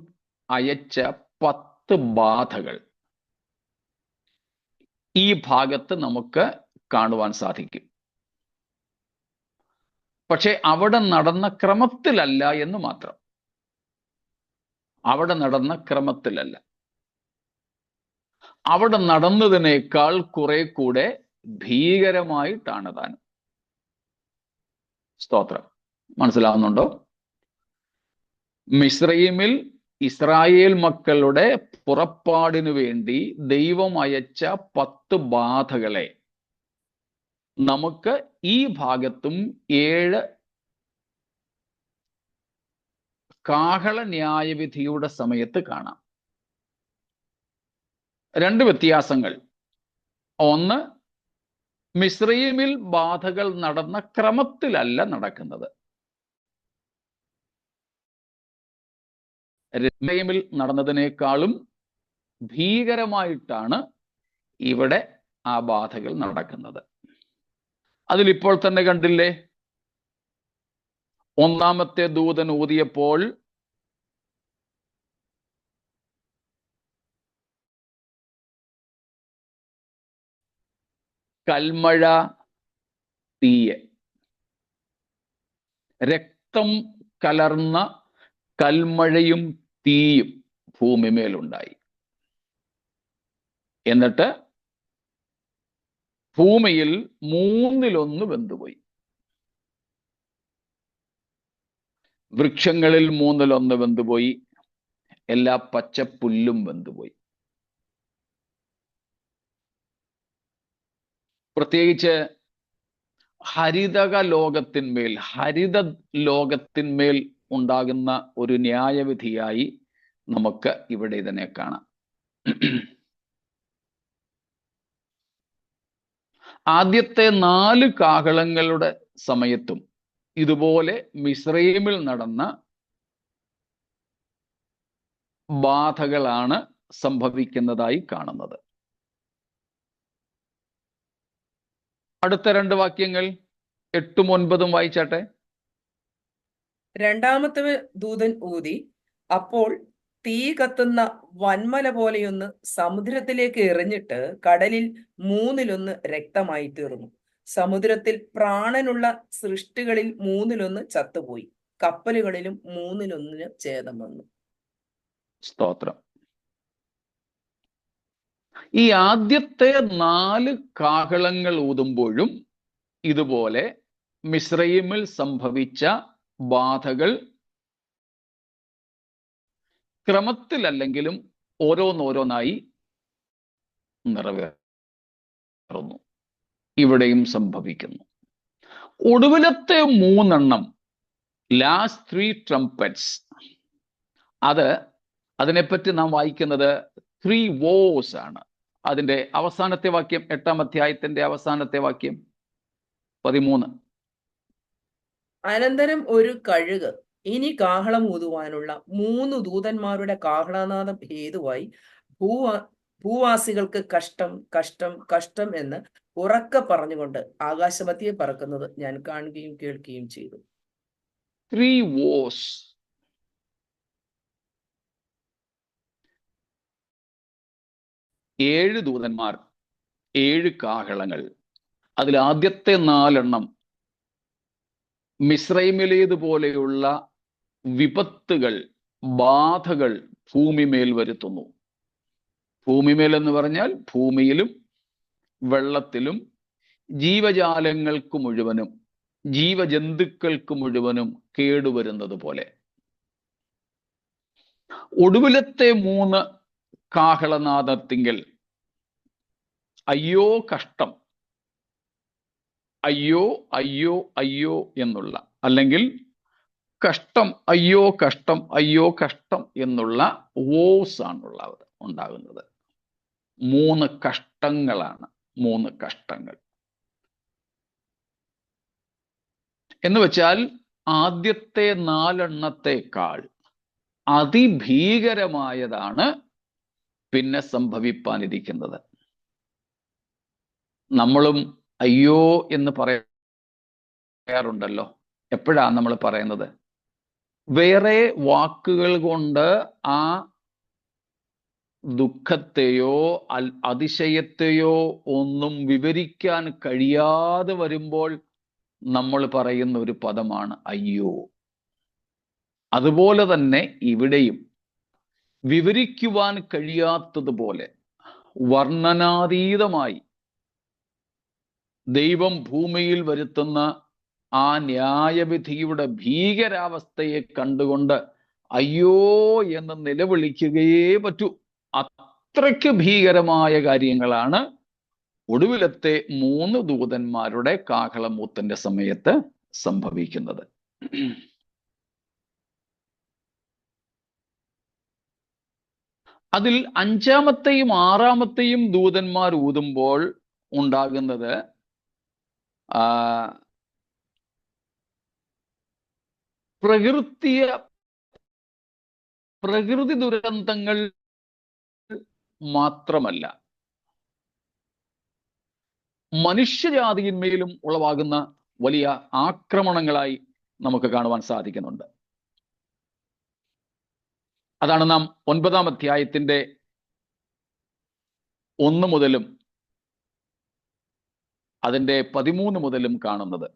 അയച്ച 10 ബാധകൾ ഈ ഭാഗത്ത് നമുക്ക് കാണുവാൻ സാധിക്കും. പക്ഷെ അവിടെ നടന്ന ക്രമത്തിലല്ല എന്ന് മാത്രം. അവിടെ നടന്ന ക്രമത്തിലല്ല. അവിടെ നടന്നതിനേക്കാൾ കുറെ കൂടെ ഭീകരമായിട്ടാണ് താനും. സ്തോത്രം. മനസ്സിലാവുന്നുണ്ടോ? മിസ്രയീമിൽ ഇസ്രായേൽ മക്കളുടെ പുറപ്പാടിനു വേണ്ടി ദൈവം അയച്ച 10 ബാധകളെ നമുക്ക് ഈ ഭാഗത്തും 7 കാഹള ന്യായവിധിയുടെ സമയത്ത് കാണാം. 2 വ്യത്യാസങ്ങൾ. ഒന്ന്, മിസ്രയീമിൽ ബാധകൾ നടന്ന ക്രമത്തിലല്ല നടക്കുന്നത്. മിസ്രയീമിൽ നടന്നതിനേക്കാളും ഭീകരമായിട്ടാണ് ഇവിടെ ആ ബാധകൾ നടക്കുന്നത്. അതിലിപ്പോൾ തന്നെ കണ്ടില്ലേ, ഒന്നാമത്തെ ദൂതൻ ഊതിയപ്പോൾ കൽമഴ, തീയ്, രക്തം കലർന്ന കൽമഴയും തീയും ഭൂമിമേലുണ്ടായി. എന്നിട്ട് ഭൂമിയിൽ 1/3 വെന്തുപോയി. വൃക്ഷങ്ങളിൽ 1/3 വെന്തുപോയി. എല്ലാ പച്ചപ്പുല്ലും വെന്തുപോയി. പ്രത്യേകിച്ച് ഹരിത ലോകത്തിന്മേൽ ഉണ്ടാകുന്ന ഒരു ന്യായവിധിയായി നമുക്ക് ഇവിടെ ഇതിനെ കാണാം. ആദ്യത്തെ 4 കാഹളങ്ങളുടെ സമയത്തും ഇതുപോലെ മിസ്രയീമിൽ നടന്ന ബാധകളാണ് സംഭവിക്കുന്നതായി കാണുന്നത്. അടുത്ത 2 വാക്യങ്ങൾ 8ഉം 9ഉം വായിച്ചാട്ടെ. രണ്ടാമത്തെ ദൂതൻ ഊതി, അപ്പോൾ തീ കത്തുന്ന വന്മല പോലെയൊന്ന് സമുദ്രത്തിലേക്ക് എറിഞ്ഞിട്ട് കടലിൽ 1/3 രക്തമായി തീർന്നു. സമുദ്രത്തിൽ പ്രാണനുള്ള സൃഷ്ടികളിൽ 1/3 ചത്തുപോയി. കപ്പലുകളിലും 1/3 ഛേദം വന്നു. സ്തോത്രം. ഈ ആദ്യത്തെ 4 കാഹളങ്ങൾ ഊതുമ്പോഴും ഇതുപോലെ മിസ്രയീമിൽ സംഭവിച്ച ബാധകൾ ക്രമത്തിലല്ലെങ്കിലും ഓരോന്നോരോന്നായി നിറവേറുന്നു. ഇവിടെയും സംഭവിക്കുന്നു. ഒടുവിലത്തെ 3 ലാസ്റ്റ് 3 ട്രംപറ്റ്സ്, അതിനെപ്പറ്റി നാം വായിക്കുന്നത് 3 woes ആണ്. അതിന്റെ അവസാനത്തെ വാക്യം 8ാം അധ്യായത്തിന്റെ അവസാനത്തെ വാക്യം 13. അനന്തരം ഒരു കഴുക് ഇനി കാഹളം ഊതുവാനുള്ള 3 ദൂതന്മാരുടെ കാഹളനാദം ഹേതുവായി ഭൂവാസികൾക്ക് കഷ്ടം കഷ്ടം കഷ്ടം എന്ന് ഉറക്കെ പറഞ്ഞുകൊണ്ട് ആകാശമധ്യേ പറക്കുന്നത് ഞാൻ കാണുകയും കേൾക്കുകയും ചെയ്തു. 3 woes. ഏഴ് ദൂതന്മാർ, 7 കാഹളങ്ങൾ. അതിൽ ആദ്യത്തെ 4 മിസ്രൈമിലേതുപോലെയുള്ള വിപത്തുകൾ, ബാധകൾ ഭൂമിമേൽ വരുത്തുന്നു. ഭൂമിമേൽ എന്ന് പറഞ്ഞാൽ ഭൂമിയിലും വെള്ളത്തിലും ജീവജാലങ്ങൾക്ക് മുഴുവനും ജീവജന്തുക്കൾക്ക് മുഴുവനും കേടുവരുന്നത് പോലെ. ഒടുവിലത്തെ 3 കാഹളനാദത്തിങ്കൽ അയ്യോ കഷ്ടം, അയ്യോ അയ്യോ അയ്യോ എന്നുള്ള, അല്ലെങ്കിൽ കഷ്ടം അയ്യോ കഷ്ടം അയ്യോ കഷ്ടം എന്നുള്ള വോസ് ആണുള്ളത് ഉണ്ടാകുന്നത്. 3 കഷ്ടങ്ങളാണ്. 3 കഷ്ടങ്ങൾ എന്ന് വെച്ചാൽ ആദ്യത്തെ 4 അതിഭീകരമായതാണ് പിന്നെ സംഭവിപ്പാനിരിക്കുന്നത്. നമ്മളും അയ്യോ എന്ന് പറയാറുണ്ടല്ലോ. എപ്പോഴാണ് നമ്മൾ പറയുന്നത്? വേറെ വാക്കുകൾ കൊണ്ട് ആ ദുഃഖത്തെയോ അതിശയത്തെയോ ഒന്നും വിവരിക്കാൻ കഴിയാതെ വരുമ്പോൾ നമ്മൾ പറയുന്ന ഒരു പദമാണ് അയ്യോ. അതുപോലെ തന്നെ ഇവിടെയും വിവരിക്കുവാൻ കഴിയാത്തതുപോലെ വർണ്ണനാതീതമായി ദൈവം ഭൂമിയിൽ വരുത്തുന്ന ആ ന്യായവിധിയുടെ ഭീകരാവസ്ഥയെ കണ്ടുകൊണ്ട് അയ്യോ എന്ന് നിലവിളിക്കുകയേ പറ്റൂ. അത്രയ്ക്ക് ഭീകരമായ കാര്യങ്ങളാണ് ഒടുവിലത്തെ 3 ദൂതന്മാരുടെ കാഹളമൂത്തിന്റെ സമയത്ത് സംഭവിക്കുന്നത്. അതിൽ 5ാമത്തെയും 6ാമത്തെയും ദൂതന്മാർ ഊതുമ്പോൾ ഉണ്ടാകുന്നത് പ്രകൃതി ദുരന്തങ്ങൾ മാത്രമല്ല, മനുഷ്യജാതിയിന്മേലും ഉളവാകുന്ന വലിയ ആക്രമണങ്ങളായി നമുക്ക് കാണുവാൻ സാധിക്കുന്നുണ്ട്. അതാണ് നാം 9ാം അധ്യായത്തിന്റെ 1 മുതലും അതിന്റെ 13 മുതലും കാണുന്നത്.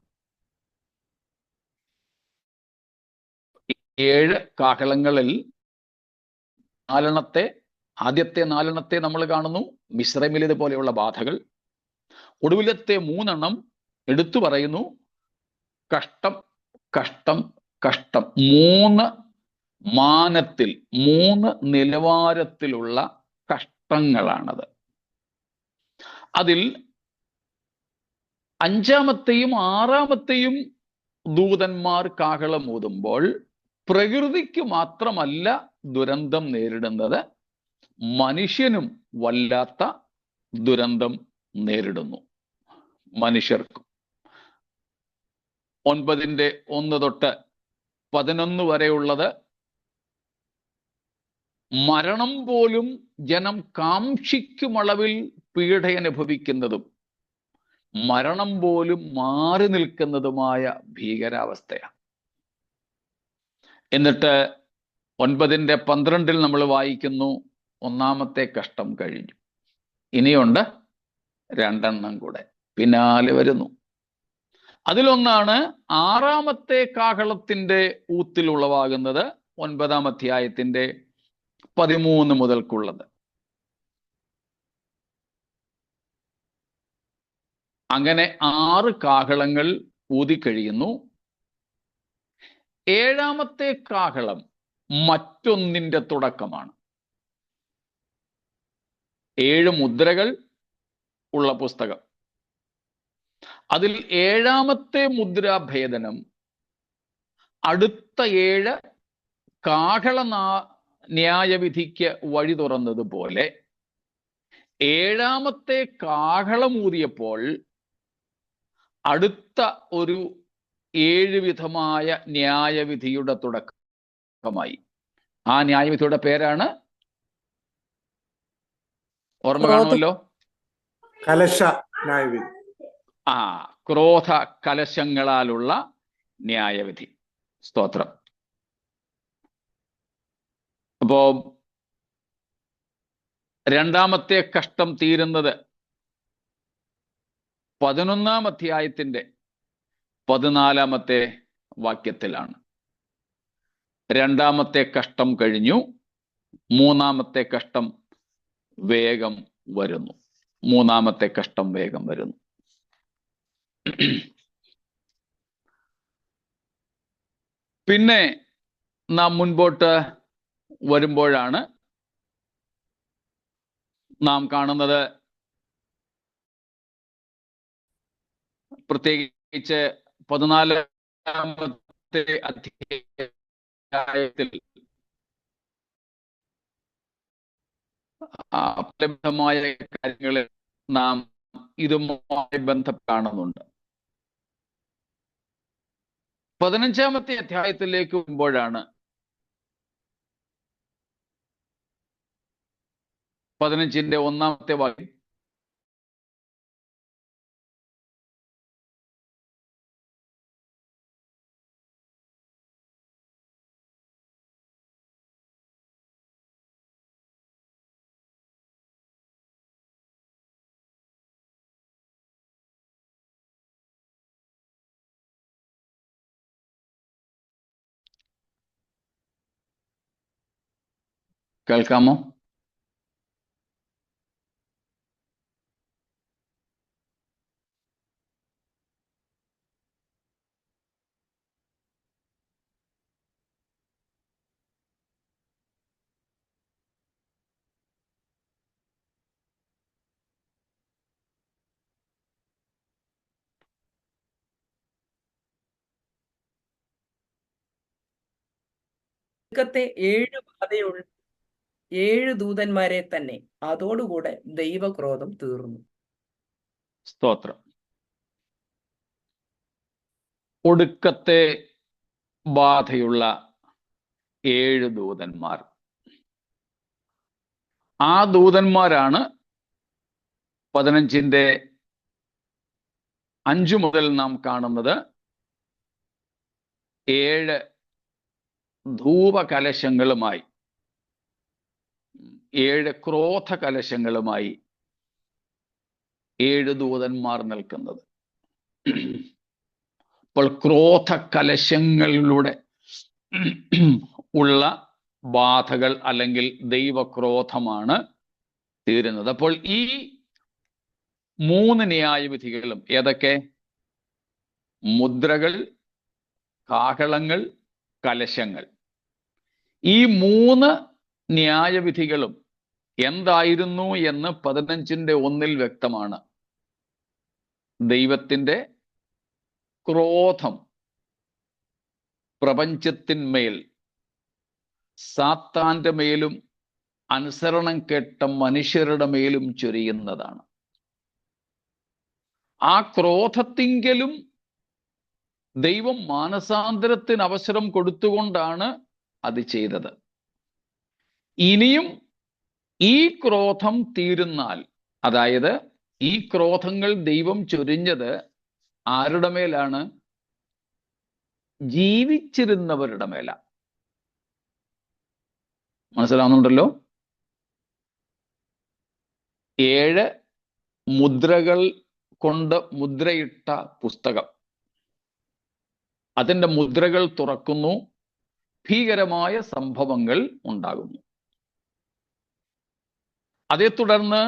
7 കാഹളങ്ങളിൽ ആദ്യത്തെ 4 നമ്മൾ കാണുന്നു മിസ്രൈമിൽ ഇതുപോലെയുള്ള ബാധകൾ. ഒടുവിലത്തെ 3 എടുത്തു പറയുന്നു കഷ്ടം കഷ്ടം കഷ്ടം. 3 മാനത്തിൽ 3 നിലവാരത്തിലുള്ള കഷ്ടങ്ങളാണത്. അതിൽ 5-ാമത്തെയും 6-ാമത്തെയും ദൂതന്മാർ കാഹളം ഊതുമ്പോൾ പ്രകൃതിക്ക് മാത്രമല്ല ദുരന്തം നേരിടുന്നത്, മനുഷ്യനും വല്ലാത്ത ദുരന്തം നേരിടുന്നു. മനുഷ്യർക്കും. 9:1 തൊട്ട് 11 വരെയുള്ളത് മരണം പോലും ജനം കാക്ഷിക്കുമളവിൽ പീഡയനുഭവിക്കുന്നതും മരണം പോലും മാറി നിൽക്കുന്നതുമായ ഭീകരാവസ്ഥയാണ്. എന്നിട്ട് 9:12 നമ്മൾ വായിക്കുന്നു 1-ാമത്തെ കഷ്ടം കഴിഞ്ഞു, ഇനിയുണ്ട് 2 കൂടെ പിന്നാലെ വരുന്നു. അതിലൊന്നാണ് 6-ാമത്തെ കാഹളത്തിന്റെ ഊത്തിൽ ഉളവാകുന്നത്, 9-ാം അധ്യായത്തിന്റെ 13 മുതൽക്കുള്ളത്. അങ്ങനെ 6 കാഹളങ്ങൾ ഊതിക്കഴിയുന്നു. 7-ാമത്തെ കാഹളം മറ്റൊന്നിന്റെ തുടക്കമാണ്. 7 മുദ്രകൾ ഉള്ള പുസ്തകം. അതിൽ 7-ാമത്തെ മുദ്രാഭേദനം അടുത്ത 7 കാഹള ന്യായവിധിക്ക് വഴി തുറന്നതുപോലെ 7-ാമത്തെ കാഹളം ഊതിയപ്പോൾ അടുത്ത ഒരു 7 വിധമായ ന്യായവിധിയുടെ തുടക്കമായി. ആ ന്യായവിധിയുടെ പേരാണ്, ഓർമ്മ കാണുമല്ലോ, കലശ ന്യായവിധി. ക്രോധ കലശങ്ങളാലുള്ള ന്യായവിധി. സ്തോത്രം. അപ്പോ 2-ാമത്തെ കഷ്ടം തീരുന്നത് 11-ാം അധ്യായത്തിന്റെ 14-ാമത്തെ വാക്യത്തിലാണ്. 2-ാമത്തെ കഷ്ടം കഴിഞ്ഞു, 3-ാമത്തെ കഷ്ടം വേഗം വരുന്നു. 3-ാമത്തെ കഷ്ടം വേഗം വരുന്നു. പിന്നെ നാം മുൻപോട്ട് വരുമ്പോഴാണ് നാം കാണുന്നത്, പ്രത്യേകിച്ച് 14-ാമത്തെ അധ്യായത്തിൽ ഫലപ്രദമായ കാര്യങ്ങളിൽ നാം ഇതുമായി ബന്ധപ്പെട്ട് കാണുന്നുണ്ട്. 15-ാമത്തെ അധ്യായത്തിലേക്ക് വരുമ്പോഴാണ് 15-ന്റെ 1-ാമത്തെ വാക്യം കേൾക്കാമോ? ചുരുക്കത്തെ 7 ബാധയുള്ള 7 ദൂതന്മാരെ തന്നെ അതോടുകൂടെ ദൈവക്രോധം തീർന്നു. സ്തോത്രം. ഒടുക്കത്തെ ബാധയുള്ള 7 ദൂതന്മാർ. ആ ദൂതന്മാരാണ് 15-ന്റെ 5 മുതൽ നാം കാണുന്നത്. 7 ധൂപകലശങ്ങളുമായി, 7 ക്രോധ കലശങ്ങളുമായി 7 ദൂതന്മാർ നിൽക്കുന്നത്. അപ്പോൾ ക്രോധ കലശങ്ങളിലൂടെ ഉള്ള ബാധകൾ അല്ലെങ്കിൽ ദൈവക്രോധമാണ് തീരുന്നത്. അപ്പോൾ ഈ 3 ന്യായവിധികളും ഏതൊക്കെ? മുദ്രകൾ, കാഹളങ്ങൾ, കലശങ്ങൾ. ഈ 3 ന്യായവിധികളും എന്തായിരുന്നു എന്ന് 15:1 വ്യക്തമാണ്. ദൈവത്തിന്റെ ക്രോധം പ്രപഞ്ചത്തിന്മേൽ, സാത്താന്റെ മേലും അനുസരണം കേട്ട മനുഷ്യരുടെ മേലും ചൊരിയുന്നതാണ്. ആ ക്രോധത്തിങ്കലും ദൈവം മാനസാന്തരത്തിന് അവസരം കൊടുത്തുകൊണ്ടാണ് അത് ചെയ്തത്. ഇനിയും ഈ ക്രോധം തീരുന്നാൽ, അതായത് ഈ ക്രോധങ്ങൾ ദൈവം ചൊരിഞ്ഞത് ആരുടെ മേലാണ്? ജീവിച്ചിരുന്നവരുടെ മേല. മനസ്സിലാവുന്നുണ്ടല്ലോ? 7 മുദ്രകൾ കൊണ്ട് മുദ്രയിട്ട പുസ്തകം, അതിൻ്റെ മുദ്രകൾ തുറക്കുന്നു, ഭീകരമായ സംഭവങ്ങൾ ഉണ്ടാകുന്നു. അതേ തുടർന്ന്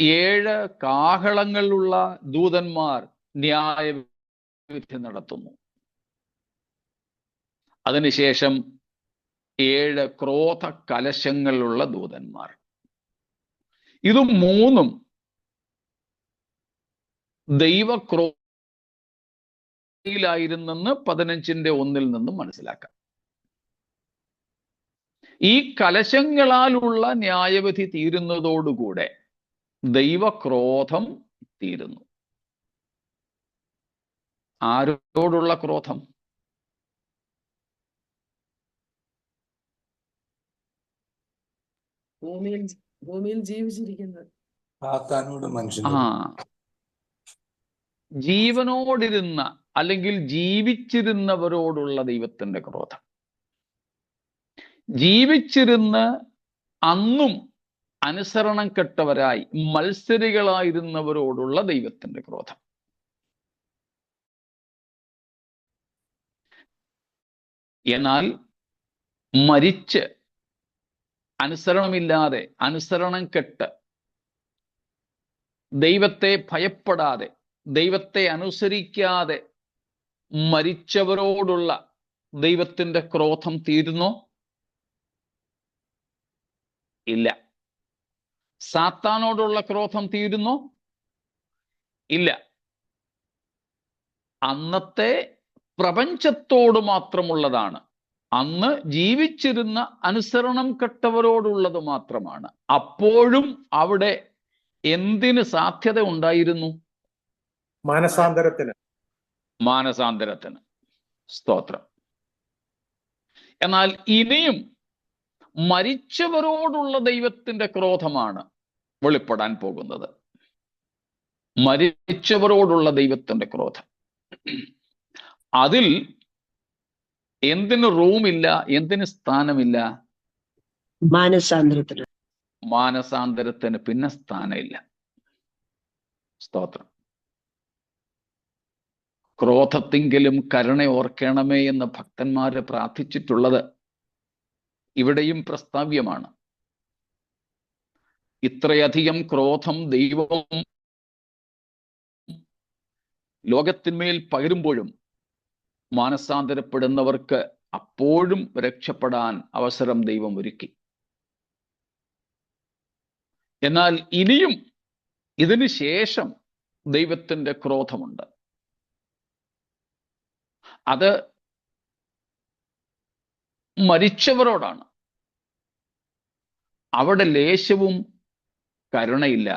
7 കാഹളങ്ങളുള്ള ദൂതന്മാർ ന്യായവിധി നടത്തുന്നു. അതിനുശേഷം 7 ക്രോധ കലശങ്ങളുള്ള ദൂതന്മാർ. ഇത് 3 ദൈവക്രോധയിലായിരുന്നെന്ന് 15:1 നിന്നും മനസ്സിലാക്കാം. ഈ കലശങ്ങളാലുള്ള ന്യായവിധി തീരുന്നതോടുകൂടെ ദൈവക്രോധം തീരുന്നു. ആരോടുള്ള ക്രോധം? ഭൂമിയിൽ ജീവിച്ചിരിക്കുന്നത്. ജീവനോടിരുന്ന അല്ലെങ്കിൽ ജീവിച്ചിരുന്നവരോടുള്ള ദൈവത്തിന്റെ ക്രോധം. ജീവിച്ചിരുന്ന് അന്നും അനുസരണം കെട്ടവരായി മത്സരികളായിരുന്നവരോടുള്ള ദൈവത്തിന്റെ ക്രോധം. എന്നാൽ മരിച്ച് അനുസരണമില്ലാതെ, അനുസരണം കെട്ട്, ദൈവത്തെ ഭയപ്പെടാതെ, ദൈവത്തെ അനുസരിക്കാതെ മരിച്ചവരോടുള്ള ദൈവത്തിന്റെ ക്രോധം തീരുന്നോ? ഇല്ല. സാത്താനോടുള്ള ക്രോധം തീരുന്നോ? ഇല്ല. അന്നത്തെ പ്രപഞ്ചത്തോട് മാത്രമുള്ളതാണ്. അന്ന് ജീവിച്ചിരുന്ന അനുസരണം കെട്ടവരോടുള്ളത് മാത്രമാണ്. അപ്പോഴും അവിടെ എന്തിന് സാധ്യത ഉണ്ടായിരുന്നു? മാനസാന്തരത്തിന്. സ്തോത്രം. എന്നാൽ ഇനിയും മരിച്ചവരോടുള്ള ദൈവത്തിന്റെ ക്രോധമാണ് വെളിപ്പെടാൻ പോകുന്നത്. മരിച്ചവരോടുള്ള ദൈവത്തിന്റെ ക്രോധം. അതിൽ എന്തിന് റൂമില്ല, എന്തിന് സ്ഥാനമില്ല? മാനസാന്തരത്തിന് പിന്നെ സ്ഥാനമില്ല. സ്തോത്രം. ക്രോധത്തിങ്കിലും കരുണ ഓർക്കണമേ എന്ന് ഭക്തന്മാര് പ്രാർത്ഥിച്ചിട്ടുള്ളത് ഇവിടെയും പ്രസ്താവ്യമാണ്. ഇത്രയധികം ക്രോധം ദൈവം ലോകത്തിന്മേൽ പകരുമ്പോഴും മാനസാന്തരപ്പെടുന്നവർക്ക് അപ്പോഴും രക്ഷപ്പെടാൻ അവസരം ദൈവം ഒരുക്കി. എന്നാൽ ഇനിയും ഇതിനു ശേഷം ദൈവത്തിന്റെ ക്രോധമുണ്ട്. അത് മരിച്ചവരോടാണ്. അവിടെ ലേശവും കരുണയില്ല,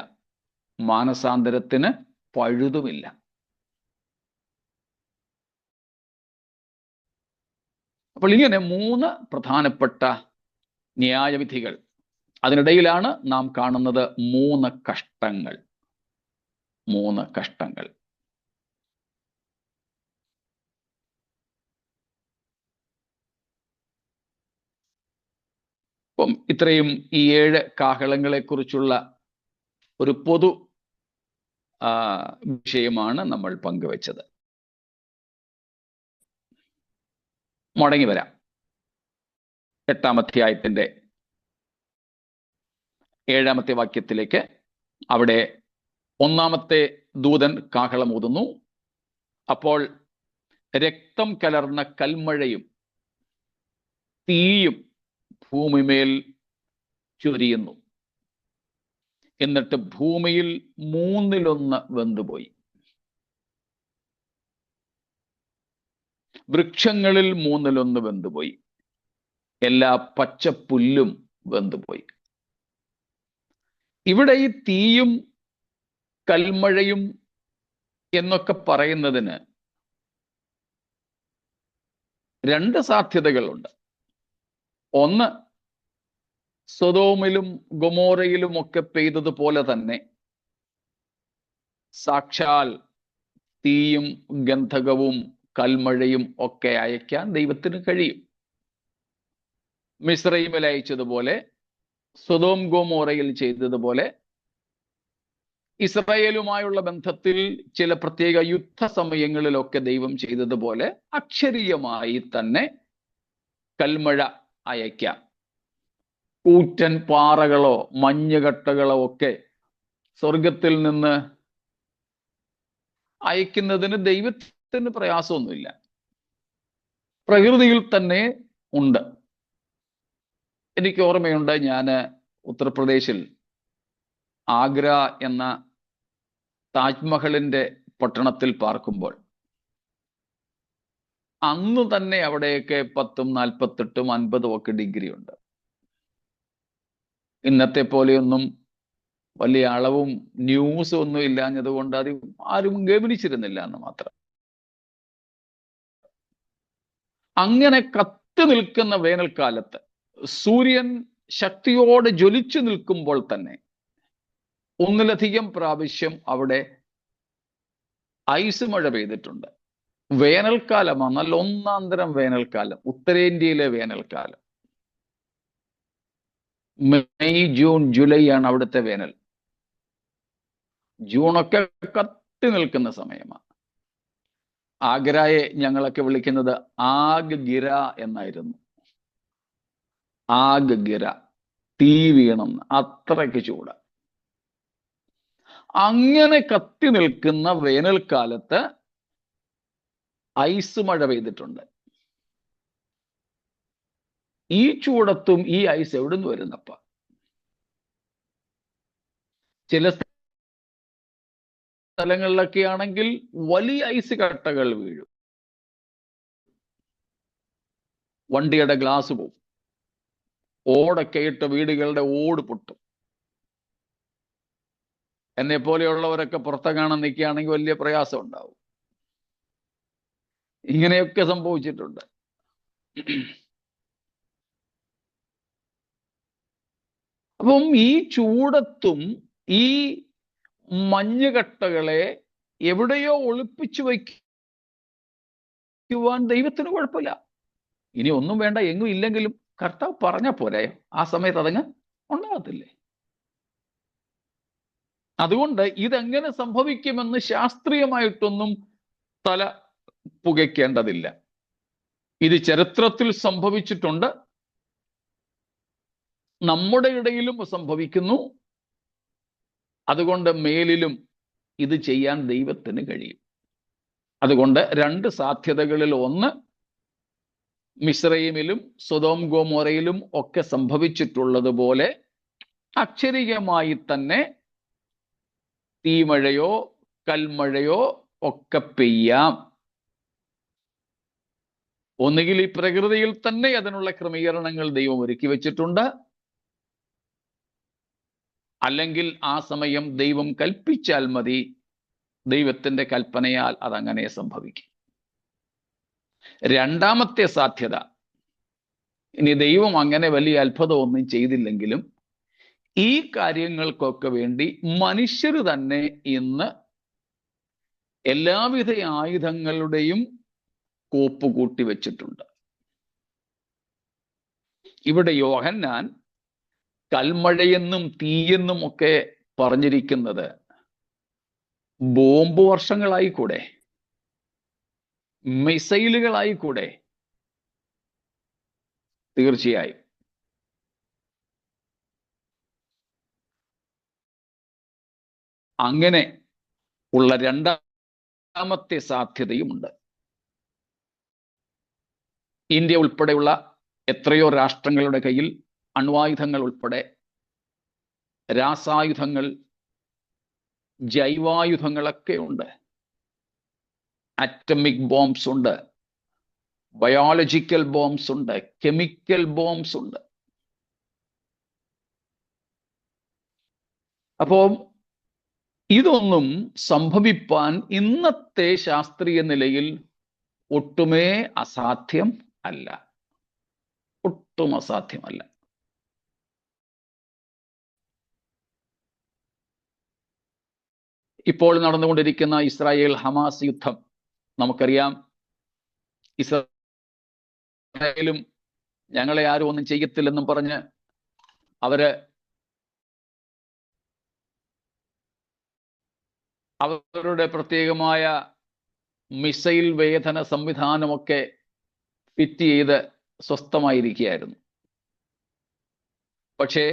മാനസാന്തരത്തിന് പഴുതുമില്ല. അപ്പോൾ ഇങ്ങനെ 3 പ്രധാനപ്പെട്ട ന്യായവിധികൾ. അതിനിടയിലാണ് നാം കാണുന്നത് 3 കഷ്ടങ്ങൾ. 3 കഷ്ടങ്ങൾ. അപ്പം ഇത്രയും ഈ 7 കാഹളങ്ങളെ കുറിച്ചുള്ള ഒരു പൊതു വിഷയമാണ് നമ്മൾ പങ്കുവച്ചത്. മടങ്ങി വരാം. 8-ാം അധ്യായത്തിന്റെ 7-ാമത്തെ വാക്യത്തിലേക്ക്. അവിടെ 1-ാമത്തെ ദൂതൻ കാഹളമൂതുന്നു. അപ്പോൾ രക്തം കലർന്ന കൽമഴയും തീയും ഭൂമിമേൽ ചൊരിയുന്നു. എന്നിട്ട് ഭൂമിയിൽ 1/3 വെന്തുപോയി. വൃക്ഷങ്ങളിൽ 1/3 വെന്തുപോയി. എല്ലാ പച്ചപ്പുല്ലും വെന്തുപോയി. ഇവിടെ ഈ തീയും കൽമഴയും എന്നൊക്കെ പറയുന്നതിന് 2 സാധ്യതകളുണ്ട്. ഒന്ന്, സൊദോമിലും ഗൊമോറയിലും ഒക്കെ പെയ്തതുപോലെ തന്നെ സാക്ഷാൽ തീയും ഗന്ധകവും കൽമഴയും ഒക്കെ അയക്കാൻ ദൈവത്തിന് കഴിയും. മിസ്രൈമിൽ അയച്ചതുപോലെ, സൊദോം ഗൊമോറയിൽ ചെയ്തതുപോലെ, ഇസ്രായേലുമായുള്ള ബന്ധത്തിൽ ചില പ്രത്യേക യുദ്ധ സമയങ്ങളിലൊക്കെ ദൈവം ചെയ്തതുപോലെ അക്ഷരീയമായി തന്നെ കൽമഴ അയക്കാം. കൂറ്റൻ പാറകളോ മഞ്ഞുകട്ടകളോ ഒക്കെ സ്വർഗത്തിൽ നിന്ന് അയക്കുന്നതിന് ദൈവത്തിന് പ്രയാസമൊന്നുമില്ല. പ്രകൃതിയിൽ തന്നെ ഉണ്ട്. എനിക്ക് ഓർമ്മയുണ്ട്, ഞാൻ ഉത്തർപ്രദേശിൽ ആഗ്ര എന്ന താജ്മഹലിന്റെ പട്ടണത്തിൽ പാർക്കുമ്പോൾ അന്ന് തന്നെ അവിടെയൊക്കെ 10ഉം 48ഉം 50ഉം ഒക്കെ ഡിഗ്രി ഉണ്ട്. ഇന്നത്തെ പോലെയൊന്നും വലിയ അളവും ന്യൂസും ഒന്നും ഇല്ലാഞ്ഞത് കൊണ്ട് അത് ആരും ഗവനിച്ചിരുന്നില്ല എന്ന് മാത്രം. അങ്ങനെ കത്തി നിൽക്കുന്ന വേനൽക്കാലത്ത് സൂര്യൻ ശക്തിയോടെ ജ്വലിച്ചു നിൽക്കുമ്പോൾ തന്നെ 1-ലധികം പ്രാവശ്യം അവിടെ ഐസ് മഴ പെയ്തിട്ടുണ്ട്. വേനൽക്കാലമാണ്, നല്ല ഒന്നാന്തരം വേനൽക്കാലം, ഉത്തരേന്ത്യയിലെ വേനൽക്കാലം. മെയ്, ജൂൺ, ജൂലൈ ആണ് അവിടുത്തെ വേനൽ. ജൂണൊക്കെ കത്തി നിൽക്കുന്ന സമയമാണ്. ആഗ്രയെ ഞങ്ങളൊക്കെ വിളിക്കുന്നത് ആഗ് ഗിര എന്നായിരുന്നു. ആഗ് ഗിര, തീ വീണെന്ന്, അത്രയ്ക്ക് ചൂട്. അങ്ങനെ കത്തി നിൽക്കുന്ന വേനൽക്കാലത്ത് ഐസ് മഴ പെയ്തിട്ടുണ്ട്. ഈ ചൂടത്തും ഈ ഐസ് എവിടുന്ന് വരുന്നപ്പ? ചില സ്ഥലങ്ങളിലൊക്കെ ആണെങ്കിൽ വലിയ ഐസ് കട്ടകൾ വീഴും, വണ്ടിയുടെ ഗ്ലാസ് പോവും, ഓടൊക്കെ ഇട്ട് വീടുകളുടെ ഓട് പൊട്ടും. എന്നെ പോലെയുള്ളവരൊക്കെ പുറത്തെങ്ങാനും നിൽക്കുകയാണെങ്കിൽ വലിയ പ്രയാസം ഉണ്ടാവും. ഇങ്ങനെയൊക്കെ സംഭവിച്ചിട്ടുണ്ട്. അപ്പം ഈ ചൂടത്തും ഈ മഞ്ഞുകട്ടകളെ എവിടെയോ ഒളിപ്പിച്ചു വയ്ക്കുവാൻ ദൈവത്തിന് കുഴപ്പമില്ല. ഇനി ഒന്നും വേണ്ട, എങ്ങും ഇല്ലെങ്കിലും കർത്താവ് പറഞ്ഞാൽ പോരായോ? ആ സമയത്ത് അതങ്ങ് ഉണ്ടാകത്തില്ലേ? അതുകൊണ്ട് ഇതെങ്ങനെ സംഭവിക്കുമെന്ന് ശാസ്ത്രീയമായിട്ടൊന്നും തല പുകയ്ക്കേണ്ടതില്ല. ഇത് ചരിത്രത്തിൽ സംഭവിച്ചിട്ടുണ്ട്, നമ്മുടെ ഇടയിലും സംഭവിക്കുന്നു. അതുകൊണ്ട് മേലിലും ഇത് ചെയ്യാൻ ദൈവത്തിന് കഴിയും. അതുകൊണ്ട് 2 സാധ്യതകളിൽ ഒന്ന്, മിസ്രൈമിലും സൊദോം ഗൊമോറയിലും ഒക്കെ സംഭവിച്ചിട്ടുള്ളതുപോലെ അക്ഷരികമായി തന്നെ തീമഴയോ കൽമഴയോ ഒക്കെ പെയ്യാം. ഒന്നുകിൽ ഈ പ്രകൃതിയിൽ തന്നെ അതിനുള്ള ക്രമീകരണങ്ങൾ ദൈവം ഒരുക്കി വെച്ചിട്ടുണ്ട്, അല്ലെങ്കിൽ ആ സമയം ദൈവം കൽപ്പിച്ചാൽ മതി, ദൈവത്തിന്റെ കൽപ്പനയാൽ അതങ്ങനെ സംഭവിക്കും. 2-ാമത്തെ സാധ്യത, ഇനി ദൈവം അങ്ങനെ വലിയ അത്ഭുതമൊന്നും ചെയ്തില്ലെങ്കിലും ഈ കാര്യങ്ങൾക്കൊക്കെ വേണ്ടി മനുഷ്യർ തന്നെ ഇന്ന് എല്ലാവിധ ആയുധങ്ങളുടെയും കോപ്പ് കൂട്ടി വെച്ചിട്ടുണ്ട്. ഇവിടെ യോഹന്നാൻ കൽമഴയെന്നും തീയെന്നും ഒക്കെ പറഞ്ഞിരിക്കുന്നത് ബോംബ് വർഷങ്ങളായിക്കൂടെ, മിസൈലുകളായിക്കൂടെ, തീർച്ചയായും. അങ്ങനെ ഉള്ള രണ്ടാമത്തെ സാധ്യതയുമുണ്ട്. ഇന്ത്യ ഉൾപ്പെടെയുള്ള എത്രയോ രാഷ്ട്രങ്ങളുടെ കയ്യിൽ അണ്വായുധങ്ങൾ ഉൾപ്പെടെ രാസായുധങ്ങൾ, ജൈവായുധങ്ങളൊക്കെ ഉണ്ട്. അറ്റമിക് ബോംബ്സ് ഉണ്ട്, ബയോളജിക്കൽ ബോംബ്സ് ഉണ്ട്, കെമിക്കൽ ബോംബ്സ് ഉണ്ട്. അപ്പോ ഇതൊന്നും സംഭവിപ്പാൻ ഇന്നത്തെ ശാസ്ത്രീയ നിലയിൽ ഒട്ടുമേ അസാധ്യം അല്ല, ഒട്ടും അസാധ്യമല്ല. ഇപ്പോൾ നടന്നുകൊണ്ടിരിക്കുന്ന ഇസ്രായേൽ ഹമാസ് യുദ്ധം നമുക്കറിയാം. ഇസ്രായേലും ഞങ്ങളെ ആരും ഒന്നും ചെയ്യത്തില്ലെന്നും പറഞ്ഞ് അവരുടെ പ്രത്യേകമായ മിസൈൽ വേധന സംവിധാനമൊക്കെ ഫിറ്റ് ചെയ്ത് സ്വസ്ഥമായിരിക്കുകയായിരുന്നു. പക്ഷേ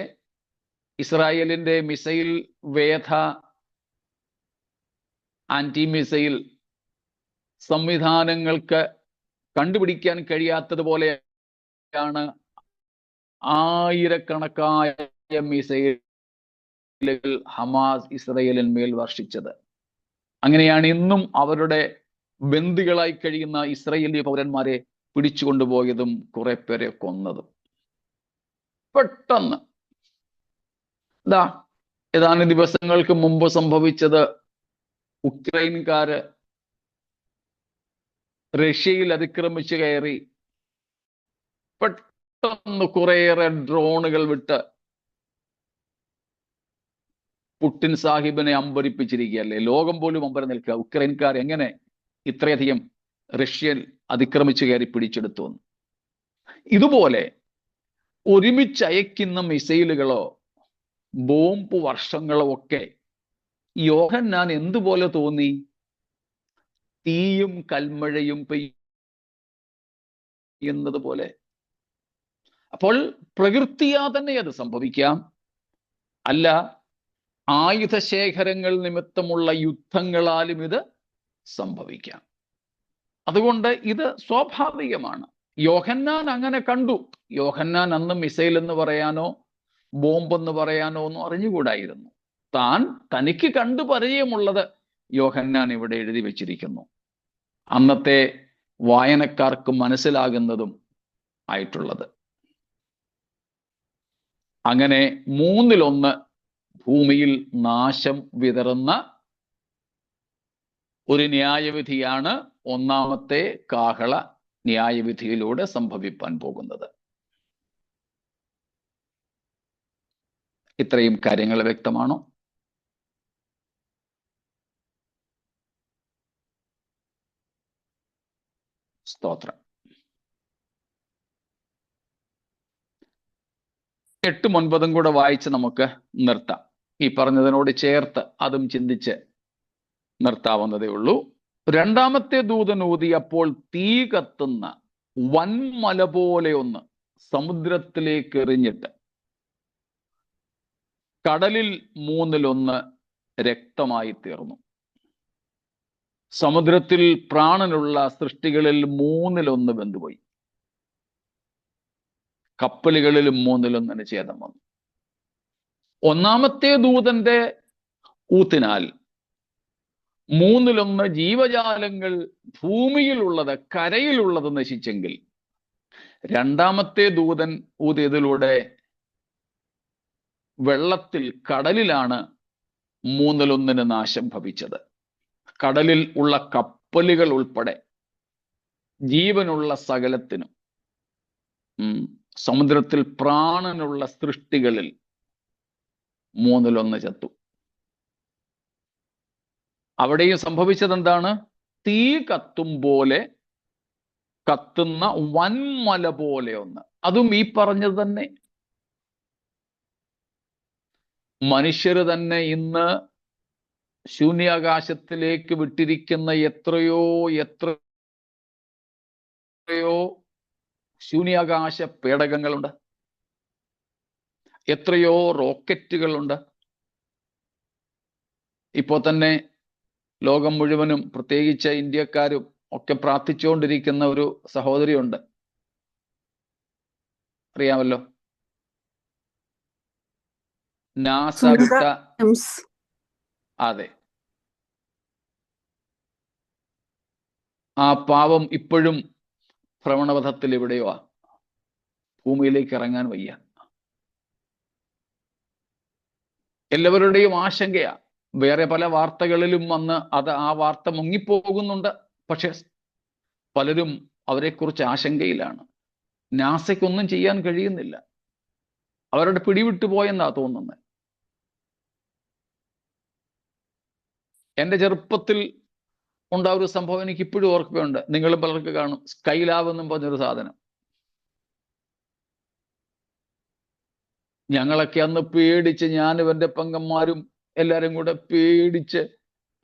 ഇസ്രായേലിന്റെ മിസൈൽ വേധ ആന്റി മിസൈൽ സംവിധാനങ്ങൾക്ക് കണ്ടുപിടിക്കാൻ കഴിയാത്തതുപോലെയാണ് ആയിരക്കണക്കായ മിസൈലുകൾ ഹമാസ് ഇസ്രായേലിന്മേൽ വർഷിച്ചത്. അങ്ങനെയാണ് ഇന്നും അവരുടെ ബന്ദികളായി കഴിയുന്ന ഇസ്രായേലി പൗരന്മാരെ പിടിച്ചുകൊണ്ടുപോയതും കുറെ പേരെ കൊന്നതും. പെട്ടെന്ന് ഏതാനും ദിവസങ്ങൾക്ക് മുമ്പ് സംഭവിച്ചത്, ഉക്രൈൻകാര് റഷ്യയിൽ അതിക്രമിച്ചു കയറി പെട്ടെന്ന് കുറേയേറെ ഡ്രോണുകൾ വിട്ട് പുടിൻ സാഹിബിനെ അമ്പരിപ്പിച്ചിരിക്കുകയല്ലേ. ലോകം പോലും അമ്പരം നിൽക്കുക, ഉക്രൈൻകാർ എങ്ങനെ ഇത്രയധികം റഷ്യൻ അതിക്രമിച്ചു കയറി പിടിച്ചെടുത്തു എന്ന്. ഇതുപോലെ ഒരുമിച്ച് അയക്കുന്ന മിസൈലുകളോ ബോംബ് വർഷങ്ങളോ ഒക്കെ യോഹന്നാൻ എന്തുപോലെ തോന്നി? തീയും കൽമഴയും പെയ്യുന്നത് പോലെ. അപ്പോൾ പ്രകൃതിയാ തന്നെ അത് സംഭവിക്കാം, അല്ല ആയുധശേഖരങ്ങൾ നിമിത്തമുള്ള യുദ്ധങ്ങളാലും ഇത് സംഭവിക്കാം. അതുകൊണ്ട് ഇത് സ്വാഭാവികമാണ്. യോഹന്നാൻ അങ്ങനെ കണ്ടു. യോഹന്നാൻ അന്ന് മിസൈൽ എന്ന് പറയാനോ ബോംബ് എന്ന് പറയാനോ ഒന്നും അറിഞ്ഞുകൂടായിരുന്നു. തനിക്ക് കണ്ടു പരിചയമുള്ളത് യോഹന്നാൻ ഇവിടെ എഴുതി വെച്ചിരിക്കുന്നു. അന്നത്തെ വായനക്കാർക്ക് മനസ്സിലാകുന്നതും ആയിട്ടുള്ളത്. അങ്ങനെ 1/3 ഭൂമിയിൽ നാശം വിതറുന്ന ഒരു ന്യായവിധിയാണ് ഒന്നാമത്തെ കാഹള ന്യായവിധിയിലൂടെ സംഭവിപ്പാൻ പോകുന്നത്. ഇത്രയും കാര്യങ്ങൾ വ്യക്തമാണോ? സ്തോത്രം. 8ഉം 9ഉം കൂടെ വായിച്ച് നമുക്ക് നിർത്താം. ഈ പറഞ്ഞതിനോട് ചേർത്ത് അതും ചിന്തിച്ച് നിർത്താവുന്നതേ ഉള്ളൂ. രണ്ടാമത്തെ ദൂതൻ ഊതിയപ്പോൾ തീ കത്തുന്ന വൻമല പോലെ ഒന്ന് സമുദ്രത്തിലേക്ക് എറിഞ്ഞിട്ട് കടലിൽ 1/3 രക്തമായി തീർന്നു. സമുദ്രത്തിൽ പ്രാണനുള്ള സൃഷ്ടികളിൽ 1/3 വെന്തുപോയി. കപ്പലുകളിലും 1/3 ഛേദം വന്നു. ഒന്നാമത്തെ ദൂതന്റെ ഊത്തിനാൽ 1/3 ജീവജാലങ്ങൾ ഭൂമിയിലുള്ളത് കരയിലുള്ളത് നശിച്ചെങ്കിൽ, രണ്ടാമത്തെ ദൂതൻ ഊതിയതിലൂടെ വെള്ളത്തിൽ കടലിലാണ് 1/3 നാശം ഭവിച്ചത്. കടലിൽ ഉള്ള കപ്പലുകൾ ഉൾപ്പെടെ ജീവനുള്ള സകലത്തിനും, സമുദ്രത്തിൽ പ്രാണനുള്ള സൃഷ്ടികളിൽ 1/3 ചത്തു. അവിടെയും സംഭവിച്ചത് എന്താണ്? തീ കത്തും പോലെ കത്തുന്ന വൻമല പോലെ ഒന്ന്. അതും ഈ പറഞ്ഞത് തന്നെ. മനുഷ്യര് തന്നെ ഇന്ന് ശൂന്യാകാശത്തിലേക്ക് വിട്ടിരിക്കുന്ന എത്രയോ ശൂന്യാകാശ പേടകങ്ങളുണ്ട്, എത്രയോ റോക്കറ്റുകളുണ്ട്. ഇപ്പോൾ തന്നെ ലോകം മുഴുവനും പ്രത്യേകിച്ച് ഇന്ത്യക്കാരും ഒക്കെ പ്രാർത്ഥിച്ചുകൊണ്ടിരിക്കുന്ന ഒരു സഹോദരിയുണ്ട്, അറിയാമല്ലോ. നാസ വിട്ട, അതെ, ആ പാവം ഇപ്പോഴും ഭ്രമണപഥത്തിൽ എവിടെയോ ഭൂമിയിലേക്ക് ഇറങ്ങാൻ വയ്യ. എല്ലാവരുടെയും ആശങ്കയാ. വേറെ പല വാർത്തകളിലും വന്ന് ആ വാർത്ത മുങ്ങിപ്പോകുന്നുണ്ട്. പക്ഷെ പലരും അവരെക്കുറിച്ച് ആശങ്കയിലാണ്. നാസയ്ക്കൊന്നും ചെയ്യാൻ കഴിയുന്നില്ല, അവരുടെ പിടിവിട്ടു പോയെന്നാ തോന്നുന്നത്. എൻ്റെ ചെറുപ്പത്തിൽ ഉണ്ടായ ഒരു സംഭവം എനിക്ക് ഇപ്പോഴും ഓർമ്മയുണ്ട്. നിങ്ങളും പലർക്ക് കാണും. സ്കൈലാബ് എന്നും പറഞ്ഞൊരു സാധനം. ഞങ്ങളൊക്കെ അന്ന് പേടിച്ച്, ഞാനും എൻ്റെ പെങ്ങന്മാരും എല്ലാരും കൂടെ പേടിച്ച്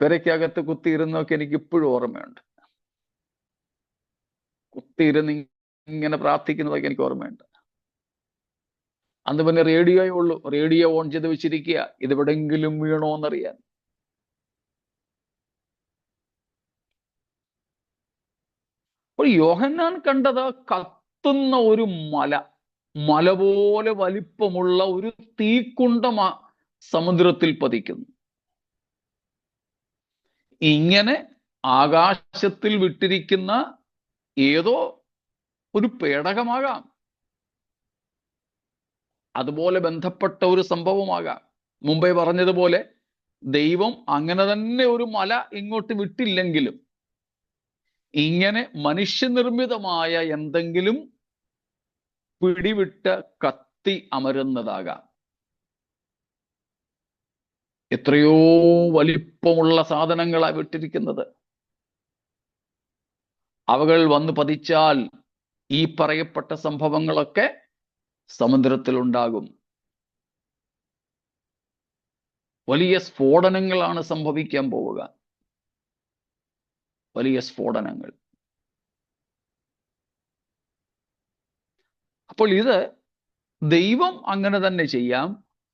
പെരയ്ക്കകത്ത് കുത്തിയിരുന്നൊക്കെ എനിക്ക് ഇപ്പോഴും ഓർമ്മയുണ്ട്. കുത്തിയിരുന്ന് ഇങ്ങനെ പ്രാർത്ഥിക്കുന്നതൊക്കെ എനിക്ക് ഓർമ്മയുണ്ട്. അന്ന് പിന്നെ റേഡിയോയേ ഉള്ളൂ. റേഡിയോ ഓൺ ചെയ്ത് വെച്ചിരിക്കുക, ഇതെവിടെങ്കിലും വീണോന്നറിയാൻ. അപ്പോൾ യോഹന്നാൻ കണ്ടത് കത്തുന്ന ഒരു മല പോലെ വലിപ്പമുള്ള ഒരു തീക്കുണ്ടം സമുദ്രത്തിൽ പതിക്കുന്നു. ഇങ്ങനെ ആകാശത്തിൽ വിട്ടിരിക്കുന്ന ഏതോ ഒരു പേടകമാകാം, അതുപോലെ ബന്ധപ്പെട്ട ഒരു സംഭവമാകാം. മുമ്പേ പറഞ്ഞതുപോലെ ദൈവം അങ്ങനെ തന്നെ ഒരു മല ഇങ്ങോട്ട് വിട്ടില്ലെങ്കിലും ഇങ്ങനെ മനുഷ്യനിർമ്മിതമായ എന്തെങ്കിലും പിടിവിട്ട് കത്തി അമരുന്നതാകാം. എത്രയോ വലിപ്പമുള്ള സാധനങ്ങളാ വിട്ടിരിക്കുന്നത്. അവകൾ വന്ന് പതിച്ചാൽ ഈ പറയപ്പെട്ട സംഭവങ്ങളൊക്കെ സമുദ്രത്തിലുണ്ടാകും. വലിയ സ്ഫോടനങ്ങളാണ് സംഭവിക്കാൻ പോവുക, വലിയ സ്ഫോടനങ്ങൾ. അപ്പോൾ ഇത് ദൈവം അങ്ങനെ തന്നെ ചെയ്യാം,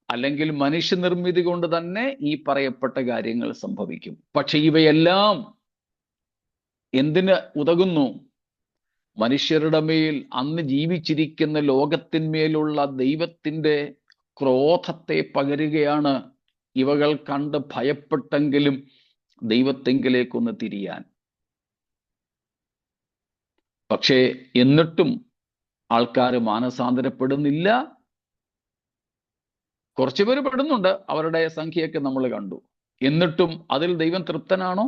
അല്ലെങ്കിൽ മനുഷ്യനിർമ്മിതി കൊണ്ട് തന്നെ ഈ പറയപ്പെട്ട കാര്യങ്ങൾ സംഭവിക്കും. പക്ഷെ ഇവയെല്ലാം എന്തിന് ഉതകുന്നു? മനുഷ്യരുടെ മേൽ, അന്ന് ജീവിച്ചിരിക്കുന്ന ലോകത്തിന്മേലുള്ള ദൈവത്തിൻ്റെ ക്രോധത്തെ പകരുകയാണ്. ഇവകൾ കണ്ട് ഭയപ്പെട്ടെങ്കിലും ദൈവത്തെങ്കിലേക്കൊന്ന് തിരിയാൻ. പക്ഷേ എന്നിട്ടും ആൾക്കാർ മാനസാന്തരപ്പെടുന്നില്ല. കുറച്ചുപേര് പെടുന്നുണ്ട്, അവരുടെ സംഖ്യയൊക്കെ നമ്മൾ കണ്ടു. എന്നിട്ടും അതിൽ ദൈവം തൃപ്തനാണോ?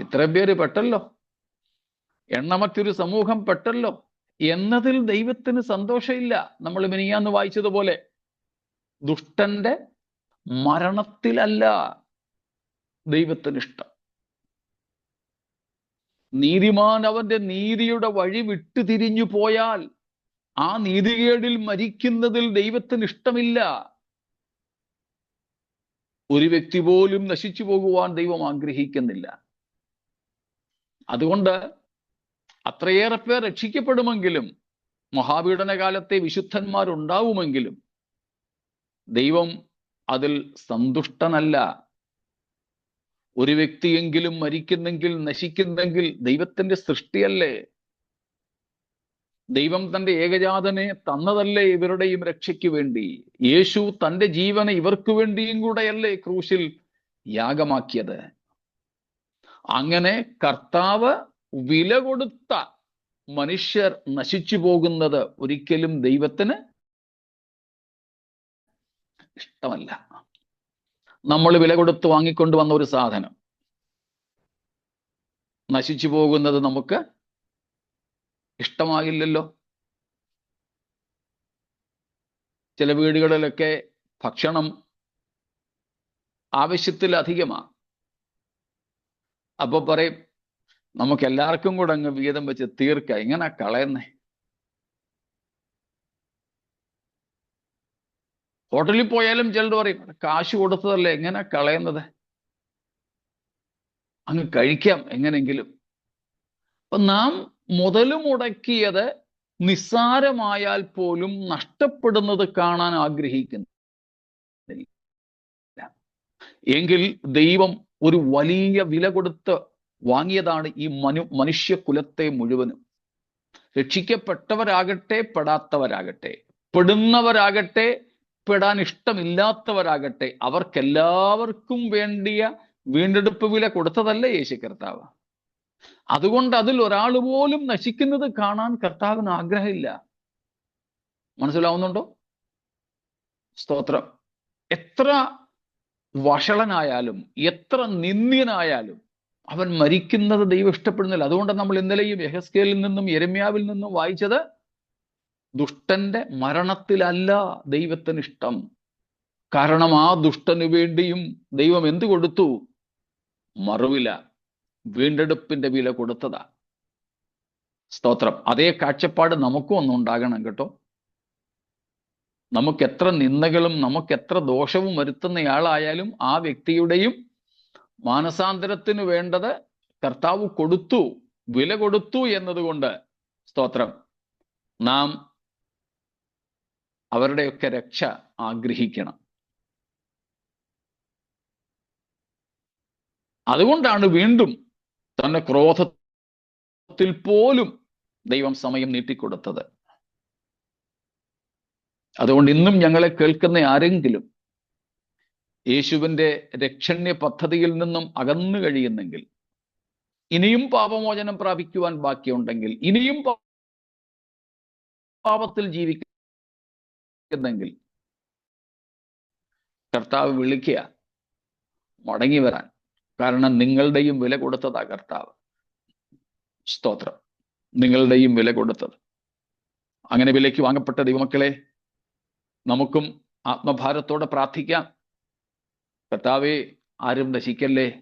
ഇത്രയും പേര് പെട്ടല്ലോ, എണ്ണമറ്റൊരു സമൂഹം പെട്ടല്ലോ എന്നതിൽ ദൈവത്തിന് സന്തോഷമില്ല. നമ്മൾ മിനിയാന്ന് വായിച്ചതുപോലെ ദുഷ്ടന്റെ മരണത്തിലല്ല ദൈവത്തിന് ഇഷ്ടം. നീതിമാൻ അവന്റെ നീതിയുടെ വഴി വിട്ടു തിരിഞ്ഞു പോയാൽ ആ നീതികേടിൽ മരിക്കുന്നതിൽ ദൈവത്തിന് ഇഷ്ടമില്ല. ഒരു വ്യക്തി പോലും നശിച്ചു പോകുവാൻ ദൈവം ആഗ്രഹിക്കുന്നില്ല. അതുകൊണ്ട് അത്രയേറെ പേർ രക്ഷിക്കപ്പെടുമെങ്കിലും, മഹാപീഡന കാലത്തെ വിശുദ്ധന്മാരുണ്ടാവുമെങ്കിലും ദൈവം അതിൽ സന്തുഷ്ടനല്ല. ഒരു വ്യക്തിയെങ്കിലും മരിക്കുന്നെങ്കിൽ, നശിക്കുന്നെങ്കിൽ ദൈവത്തിന്റെ സൃഷ്ടിയല്ലേ? ദൈവം തന്റെ ഏകജാതനെ തന്നതല്ലേ ഇവരുടെയും രക്ഷയ്ക്ക് വേണ്ടി? യേശു തന്റെ ജീവനെ ഇവർക്ക് വേണ്ടിയും കൂടെയല്ലേ ക്രൂശിൽ യാഗമാക്കിയത്? അങ്ങനെ കർത്താവ് വില കൊടുത്ത മനുഷ്യർ നശിച്ചു പോകുന്നത് ഒരിക്കലും ദൈവത്തിന് ഇഷ്ടമല്ല. നമ്മൾ വില കൊടുത്ത് വാങ്ങിക്കൊണ്ടുവന്ന ഒരു സാധനം നശിച്ചു പോകുന്നത് നമുക്ക് ഇഷ്ടമാകില്ലല്ലോ. ചില വീടുകളിലൊക്കെ ഭക്ഷണം ആവശ്യത്തിലധികമാണ്. അപ്പൊ പറയും, നമുക്ക് എല്ലാവർക്കും കൂടെ അങ്ങ് വീതം വെച്ച് തീർക്കാം, ഇങ്ങനെ കളയുന്നേ. ഹോട്ടലിൽ പോയാലും ചിലർ പറയും, കാശ് കൊടുത്തതല്ലേ, എങ്ങനെ കളയുന്നത്, അങ്ങ് കഴിക്കാം എങ്ങനെങ്കിലും. അപ്പൊ നാം മുതൽ മുടക്കിയത് നിസ്സാരമായാൽ പോലും നഷ്ടപ്പെടുന്നത് കാണാൻ ആഗ്രഹിക്കുന്നില്ല. എങ്കിൽ ദൈവം ഒരു വലിയ വില കൊടുത്ത് വാങ്ങിയതാണ് ഈ മനുഷ്യകുലത്തെ മുഴുവനും. രക്ഷിക്കപ്പെട്ടവരാകട്ടെ പെടാത്തവരാകട്ടെ, പെടുന്നവരാകട്ടെ പെടാൻ ഇഷ്ടമില്ലാത്തവരാകട്ടെ, അവർക്കെല്ലാവർക്കും വേണ്ടിയ വീണ്ടെടുപ്പ് വില കൊടുത്തതല്ലേ യേശു കർത്താവ്. അതുകൊണ്ട് അതിൽ ഒരാൾ പോലും നശിക്കുന്നത് കാണാൻ കർത്താവിന് ആഗ്രഹമില്ല. മനസ്സിലാവുന്നുണ്ടോ? സ്തോത്രം. എത്ര വഷളനായാലും എത്ര നിന്ദ്യനായാലും അവൻ മരിക്കുന്നത് ദൈവം ഇഷ്ടപ്പെടുന്നില്ല. അതുകൊണ്ട് നമ്മൾ ഇന്നലെയും യെഹെസ്കേലിൽ നിന്നും യെരമ്യാവിൽ നിന്നും വായിച്ചത്, ദുഷ്ടന്റെ മരണത്തിലല്ല ദൈവത്തിന് ഇഷ്ടം. കാരണം ആ ദുഷ്ടന് വേണ്ടിയും ദൈവം എന്ത് കൊടുത്തു? മറുവില, വീണ്ടെടുപ്പിന്റെ വില കൊടുത്തതാ. സ്തോത്രം. അതേ കാഴ്ചപ്പാട് നമുക്കും ഒന്നും ഉണ്ടാകണം കേട്ടോ. നമുക്ക് എത്ര നിന്ദകളും നമുക്ക് എത്ര ദോഷവും വരുത്തുന്നയാളായാലും ആ വ്യക്തിയുടെയും മാനസാന്തരത്തിന് വേണ്ടത് കർത്താവ് കൊടുത്തു, വില കൊടുത്തു എന്നതുകൊണ്ട് സ്തോത്രം നാം അവരുടെയൊക്കെ രക്ഷ ആഗ്രഹിക്കണം. അതുകൊണ്ടാണ് വീണ്ടും തന്റെ ക്രോധത്തിൽ പോലും ദൈവം സമയം നീട്ടിക്കൊടുത്തത്. അതുകൊണ്ട് ഇന്നും ഞങ്ങളെ കേൾക്കുന്ന ആരെങ്കിലും യേശുവിന്റെ രക്ഷണ്യ പദ്ധതിയിൽ നിന്നും അകന്നു കഴിയുന്നെങ്കിൽ, ഇനിയും പാപമോചനം പ്രാപിക്കുവാൻ ബാക്കിയുണ്ടെങ്കിൽ, ഇനിയും പാപത്തിൽ ജീവിക്കുന്നെങ്കിൽ കർത്താവ് വിളിക്കുക മടങ്ങി വരാൻ. കാരണം നിങ്ങളുടെയും വില കൊടുത്തതാ കർത്താവ്. സ്തോത്രം. നിങ്ങളുടെയും വില കൊടുത്തത്. അങ്ങനെ വിലയ്ക്ക് വാങ്ങപ്പെട്ട ദൈവമക്കളെ, നമുക്കും ആത്മഭാരത്തോടെ പ്രാർത്ഥിക്കാം. കർത്താവേ, ആരും നശിക്കല്ലേ.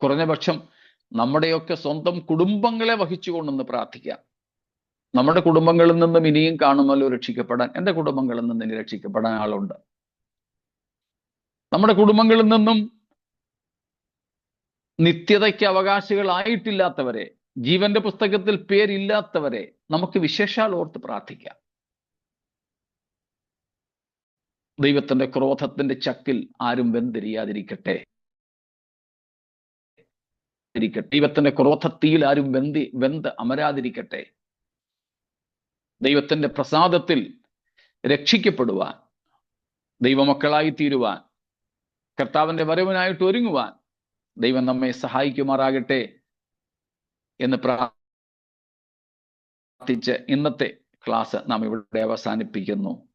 കുറഞ്ഞ പക്ഷം നമ്മുടെയൊക്കെ സ്വന്തം കുടുംബങ്ങളെ വഹിച്ചുകൊണ്ടൊന്ന് പ്രാർത്ഥിക്കാം. നമ്മുടെ കുടുംബങ്ങളിൽ നിന്നും ഇനിയും കാണുമല്ലോ രക്ഷിക്കപ്പെടാൻ. എൻ്റെ കുടുംബങ്ങളിൽ നിന്ന് ഇനി രക്ഷിക്കപ്പെടാൻ ആളുണ്ട്. നമ്മുടെ കുടുംബങ്ങളിൽ നിന്നും നിത്യതയ്ക്ക് അവകാശികളായിട്ടില്ലാത്തവരെ, ജീവന്റെ പുസ്തകത്തിൽ പേരില്ലാത്തവരെ നമുക്ക് വിശേഷാൽ ഓർത്ത് പ്രാർത്ഥിക്കാം. ദൈവത്തിന്റെ ക്രോധത്തിന്റെ ചക്കിൽ ആരും വെന്തിരിയാതിരിക്കട്ടെ. ദൈവത്തിന്റെ ക്രോധത്തിയിൽ ആരും വെന്ത് അമരാതിരിക്കട്ടെ. ദൈവത്തിന്റെ പ്രസാദത്തിൽ രക്ഷിക്കപ്പെടുവാൻ, ദൈവമക്കളായി തീരുവാൻ, കർത്താവിന്റെ വരവിനായിട്ട് ഒരുങ്ങുവാൻ ദൈവം നമ്മെ സഹായിക്കുമാറാകട്ടെ എന്ന് പ്രാർത്ഥിച്ച് ഇന്നത്തെ ക്ലാസ് നാം ഇവിടെ അവസാനിപ്പിക്കുന്നു.